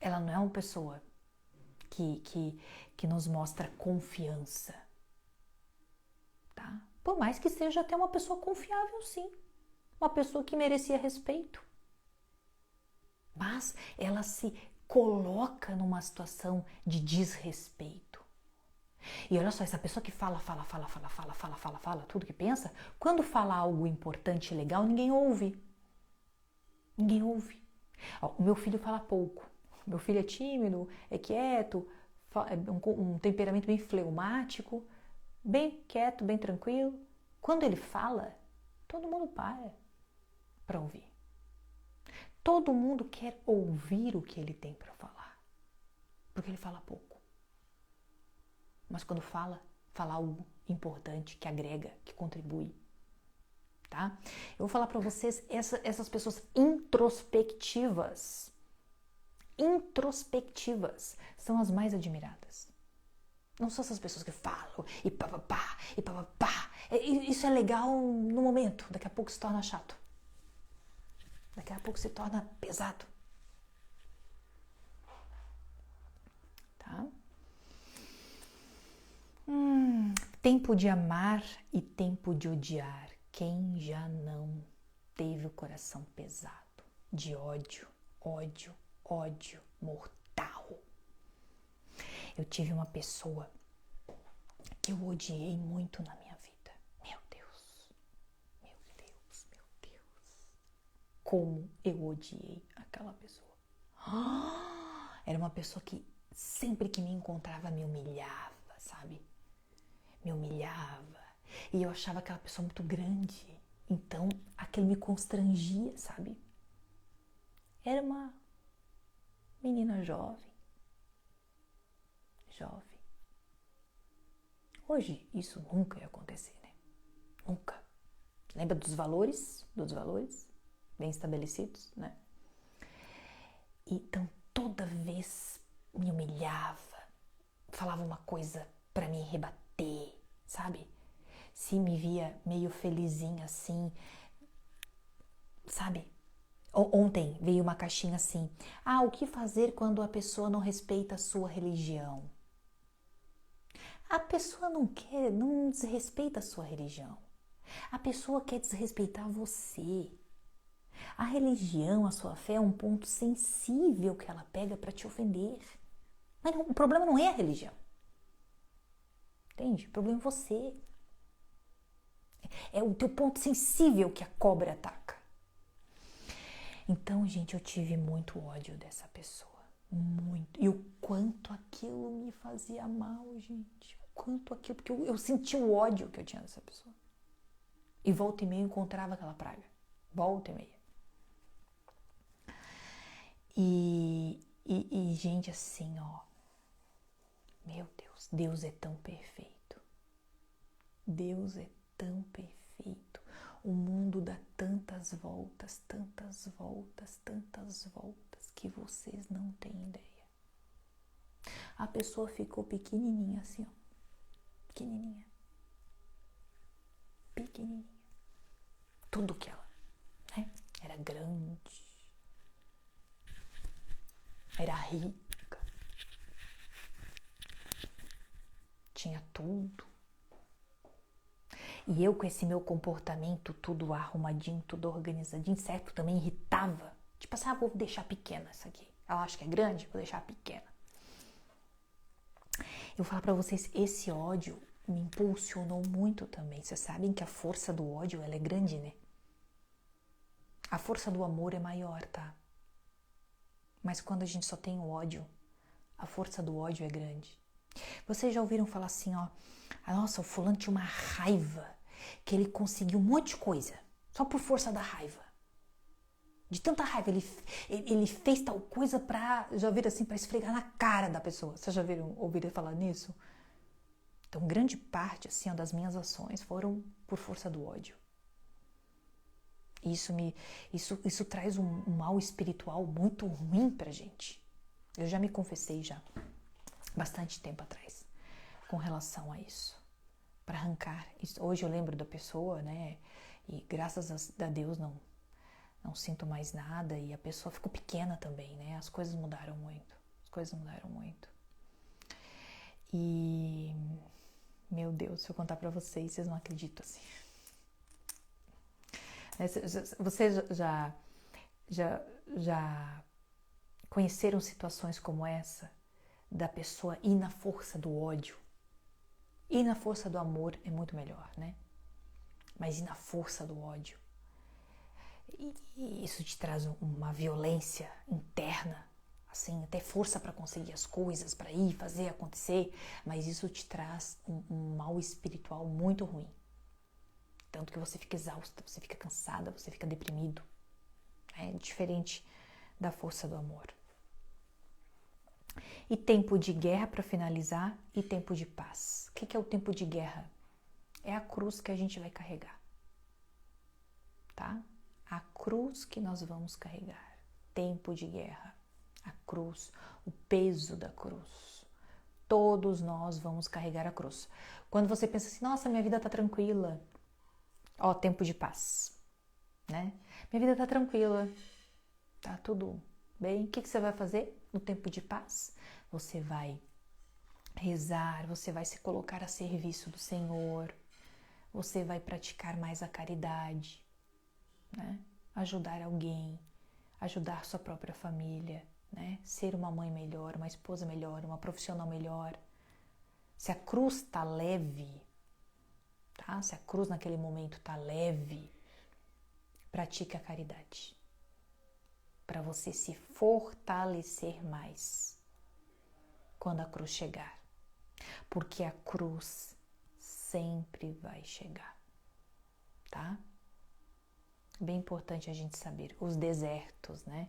Ela não é uma pessoa que nos mostra confiança. Tá? Por mais que seja até uma pessoa confiável, sim. Uma pessoa que merecia respeito. Mas ela se coloca numa situação de desrespeito. E olha só, essa pessoa que fala tudo que pensa, quando fala algo importante e legal, ninguém ouve. Ninguém ouve. O meu filho fala pouco. Meu filho é tímido, é quieto, é um temperamento bem fleumático, bem quieto, bem tranquilo. Quando ele fala, todo mundo para ouvir. Todo mundo quer ouvir o que ele tem para falar, porque ele fala pouco. Mas quando fala algo importante, que agrega, que contribui. Tá? Eu vou falar para vocês essas pessoas introspectivas são as mais admiradas. Não são essas pessoas que falam e papapá. Isso é legal no momento, daqui a pouco se torna chato. Daqui a pouco se torna pesado. Tá? Tempo de amar e tempo de odiar. Quem já não teve o coração pesado de ódio mortal? Eu tive uma pessoa que eu odiei muito na minha vida. Meu Deus. Como eu odiei aquela pessoa. Era uma pessoa que sempre que me encontrava me humilhava, sabe? Me humilhava. E eu achava aquela pessoa muito grande. Então, aquilo me constrangia, sabe? Era uma menina jovem. Hoje, isso nunca ia acontecer, né? Nunca. Lembra dos valores bem estabelecidos, né? Então, toda vez me humilhava, falava uma coisa pra me rebater, sabe? Se me via meio felizinha assim, sabe? Ontem veio uma caixinha assim: o que fazer quando a pessoa não respeita a sua religião? A pessoa não desrespeita a sua religião. A pessoa quer desrespeitar você. A religião, a sua fé é um ponto sensível que ela pega para te ofender. Mas não, o problema não é a religião. Entende? O problema é você. É o teu ponto sensível que a cobra ataca. Então, gente, eu tive muito ódio dessa pessoa. Muito. E o quanto aquilo me fazia mal, gente. O quanto aquilo. Porque eu senti o ódio que eu tinha dessa pessoa. E volta e meia eu encontrava aquela praga. Volta e meia. E gente, assim, ó. Meu Deus, Deus é tão perfeito. Deus é tão perfeito. O mundo dá tantas voltas, tantas voltas, tantas voltas que vocês não têm ideia. A pessoa ficou pequenininha assim, ó. Pequenininha. Pequenininha. Tudo que ela, né? Era grande. Era rica. Tinha tudo. E eu com esse meu comportamento tudo arrumadinho, tudo organizadinho, certo? Também irritava. Tipo assim, vou deixar pequena essa aqui. Ela acha que é grande, vou deixar pequena. Eu vou falar pra vocês, esse ódio me impulsionou muito também. Vocês sabem que a força do ódio, ela é grande, né? A força do amor é maior, tá? Mas quando a gente só tem o ódio, a força do ódio é grande. Vocês já ouviram falar assim, ó, nossa, o fulano tinha uma raiva, que ele conseguiu um monte de coisa, só por força da raiva. De tanta raiva, ele fez tal coisa pra, já ouviram assim, pra esfregar na cara da pessoa. Vocês já ouviram falar nisso? Então, grande parte, assim, ó, das minhas ações foram por força do ódio. Isso traz um mal espiritual muito ruim pra gente. Eu já me confessei já, bastante tempo atrás, com relação a isso. Para arrancar. Hoje eu lembro da pessoa, né? E graças a Deus não sinto mais nada. E a pessoa ficou pequena também, né? As coisas mudaram muito. E, meu Deus, se eu contar pra vocês não acreditam assim. Vocês já conheceram situações como essa? Da pessoa ir na força do ódio? Ir na força do amor é muito melhor, né? Mas ir na força do ódio. E isso te traz uma violência interna, assim, até força para conseguir as coisas, para ir, fazer, acontecer. Mas isso te traz um mal espiritual muito ruim. Tanto que você fica exausta, você fica cansada, você fica deprimido. É diferente da força do amor. E tempo de guerra, para finalizar, e tempo de paz. O que é o tempo de guerra? É a cruz que a gente vai carregar. Tá? A cruz que nós vamos carregar. Tempo de guerra. A cruz, o peso da cruz. Todos nós vamos carregar a cruz. Quando você pensa assim, nossa, minha vida tá tranquila. Ó, tempo de paz. Né? Minha vida tá tranquila. Tá tudo bem. O que você vai fazer no tempo de paz? Você vai rezar, você vai se colocar a serviço do Senhor, você vai praticar mais a caridade, né? Ajudar alguém, ajudar sua própria família, né? Ser uma mãe melhor, uma esposa melhor, uma profissional melhor. Se a cruz tá leve, tá? Se a cruz naquele momento tá leve, pratique a caridade, para você se fortalecer mais quando a cruz chegar. Porque a cruz sempre vai chegar, tá? Bem importante a gente saber. Os desertos, né?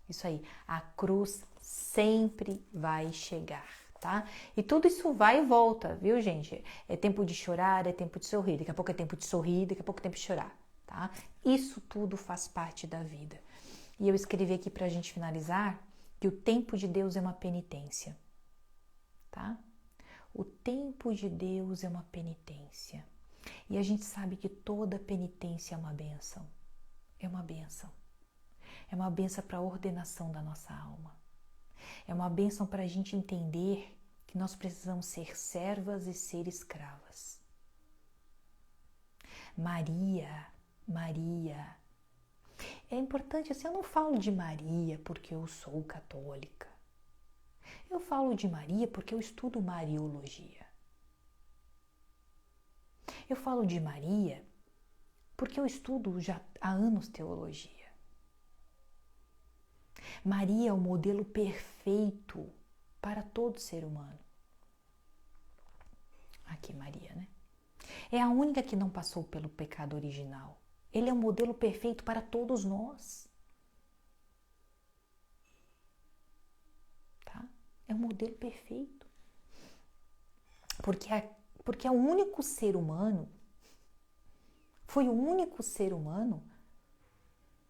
Isso aí, a cruz sempre vai chegar, tá? E tudo isso vai e volta, viu, gente? É tempo de chorar, é tempo de sorrir. Daqui a pouco é tempo de sorrir, daqui a pouco é tempo de chorar, tá? Isso tudo faz parte da vida. E eu escrevi aqui pra gente finalizar que o tempo de Deus é uma penitência, tá? O tempo de Deus é uma penitência. E a gente sabe que toda penitência é uma bênção. É uma bênção. É uma bênção para a ordenação da nossa alma. É uma bênção para a gente entender que nós precisamos ser servas e ser escravas. Maria, Maria. É importante, assim, eu não falo de Maria porque eu sou católica. Eu falo de Maria porque eu estudo Mariologia. Eu falo de Maria porque eu estudo já há anos teologia. Maria é o modelo perfeito para todo ser humano. Aqui Maria, né? É a única que não passou pelo pecado original. Ele é o modelo perfeito para todos nós. Tá? É o modelo perfeito. Porque é o único ser humano, foi o único ser humano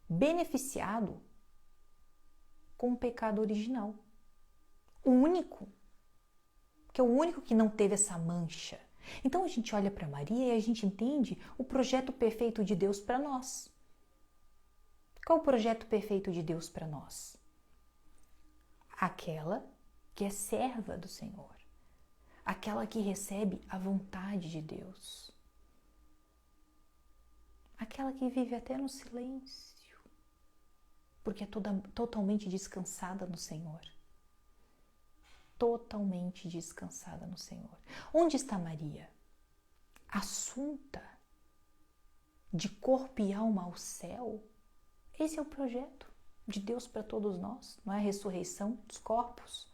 beneficiado com o pecado original. O único. Que é o único que não teve essa mancha. Então a gente olha para Maria e a gente entende o projeto perfeito de Deus para nós. Qual o projeto perfeito de Deus para nós? Aquela que é serva do Senhor. Aquela que recebe a vontade de Deus. Aquela que vive até no silêncio. Porque é totalmente descansada no Senhor. Totalmente descansada no Senhor. Onde está Maria? Assunta de corpo e alma ao céu. Esse é o projeto de Deus para todos nós. Não é a ressurreição dos corpos.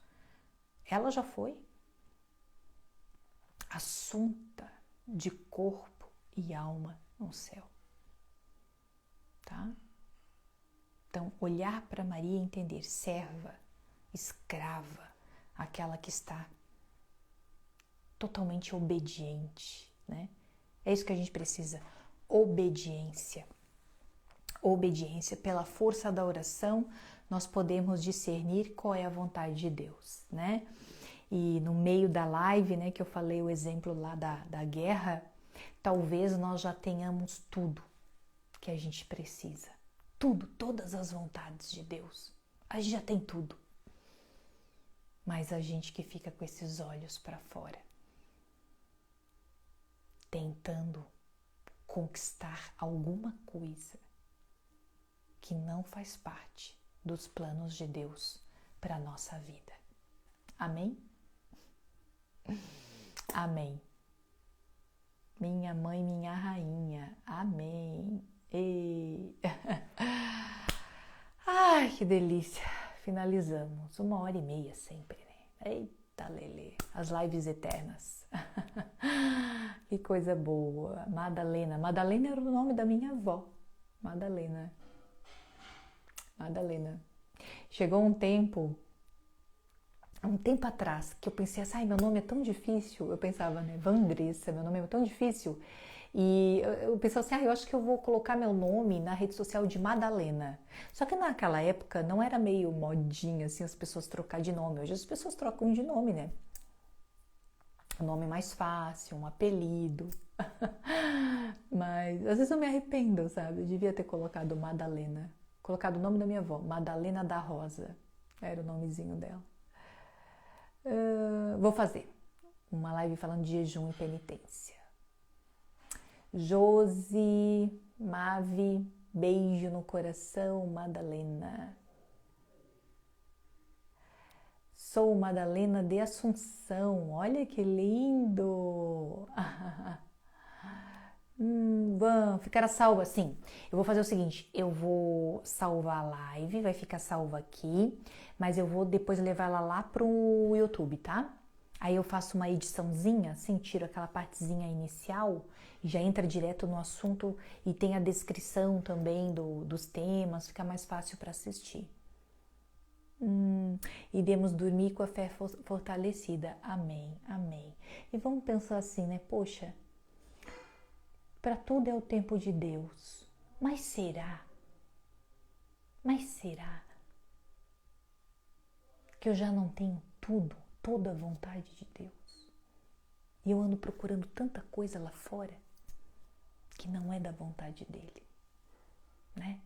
Ela já foi. Assunta de corpo e alma no céu. Tá? Então, olhar para Maria e entender, serva, escrava, aquela que está totalmente obediente, né? É isso que a gente precisa, obediência. Obediência. Pela força da oração, nós podemos discernir qual é a vontade de Deus, né? E no meio da live, né, que eu falei o exemplo lá da guerra, talvez nós já tenhamos tudo que a gente precisa. Tudo, todas as vontades de Deus. A gente já tem tudo. Mas a gente que fica com esses olhos para fora, tentando conquistar alguma coisa que não faz parte dos planos de Deus para a nossa vida. Amém? Amém. Minha mãe, minha rainha. Amém. E... Ai, que delícia. Finalizamos. 1h30 sempre, né? Eita, Lelê. As lives eternas. Que coisa boa. Madalena. Madalena era o nome da minha avó. Madalena. Madalena. Chegou um tempo atrás, que eu pensei assim, ai, meu nome é tão difícil. Eu pensava, né? Vandressa, meu nome é tão difícil. E eu pensava assim, eu acho que eu vou colocar meu nome na rede social de Madalena. Só que naquela época não era meio modinha, assim, as pessoas trocar de nome. Hoje as pessoas trocam de nome, né? Um nome mais fácil, um apelido. Mas às vezes eu me arrependo, sabe? Eu devia ter colocado Madalena. Colocado o nome da minha avó, Madalena da Rosa. Era o nomezinho dela. Vou fazer uma live falando de jejum e penitência. Josi, Mavi, beijo no coração, Madalena. Sou Madalena de Assunção, olha que lindo! Vamos ficar salva, sim. Eu vou fazer o seguinte, eu vou salvar a live, vai ficar salva aqui, mas eu vou depois levar ela lá pro YouTube, tá? Aí eu faço uma ediçãozinha, assim, tiro aquela partezinha inicial e já entra direto no assunto e tem a descrição também dos temas, fica mais fácil para assistir. Iremos dormir com a fé fortalecida. Amém, amém. E vamos pensar assim, né? Poxa, para tudo é o tempo de Deus. Mas será que eu já não tenho tudo, toda a vontade de Deus? E eu ando procurando tanta coisa lá fora que não é da vontade dele, né?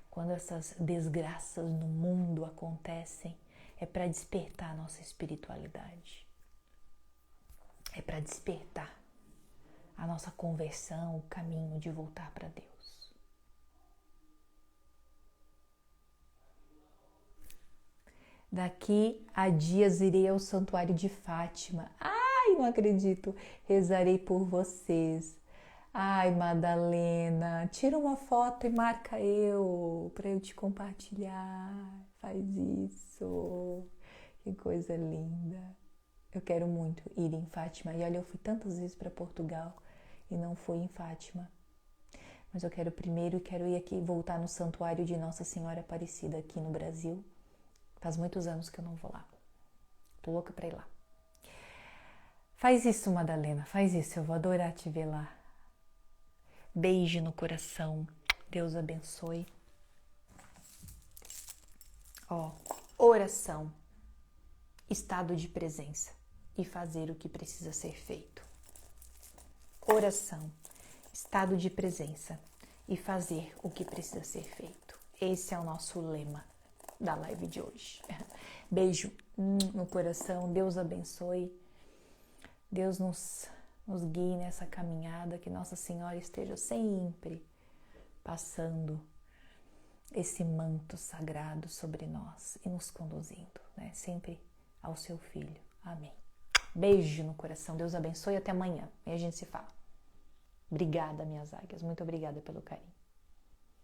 Quando essas desgraças no mundo acontecem, é para despertar a nossa espiritualidade. É para despertar a nossa conversão, o caminho de voltar para Deus. Daqui a dias irei ao Santuário de Fátima. Ai, não acredito. Rezarei por vocês. Ai, Madalena, tira uma foto e marca eu para eu te compartilhar. Faz isso. Que coisa linda. Eu quero muito ir em Fátima. E olha, eu fui tantas vezes para Portugal e não fui em Fátima. Mas eu quero primeiro, quero ir aqui, voltar no Santuário de Nossa Senhora Aparecida aqui no Brasil. Faz muitos anos que eu não vou lá. Tô louca pra ir lá. Faz isso, Madalena, faz isso. Eu vou adorar te ver lá. Beijo no coração. Deus abençoe. Ó, oração. Estado de presença. E fazer o que precisa ser feito. Oração. Estado de presença. E fazer o que precisa ser feito. Esse é o nosso lema da live de hoje. Beijo no coração, Deus abençoe, Deus nos guie nessa caminhada, que Nossa Senhora esteja sempre passando esse manto sagrado sobre nós e nos conduzindo, né? Sempre ao seu Filho. Amém. Beijo no coração, Deus abençoe, até amanhã e a gente se fala. Obrigada, minhas águias, muito obrigada pelo carinho.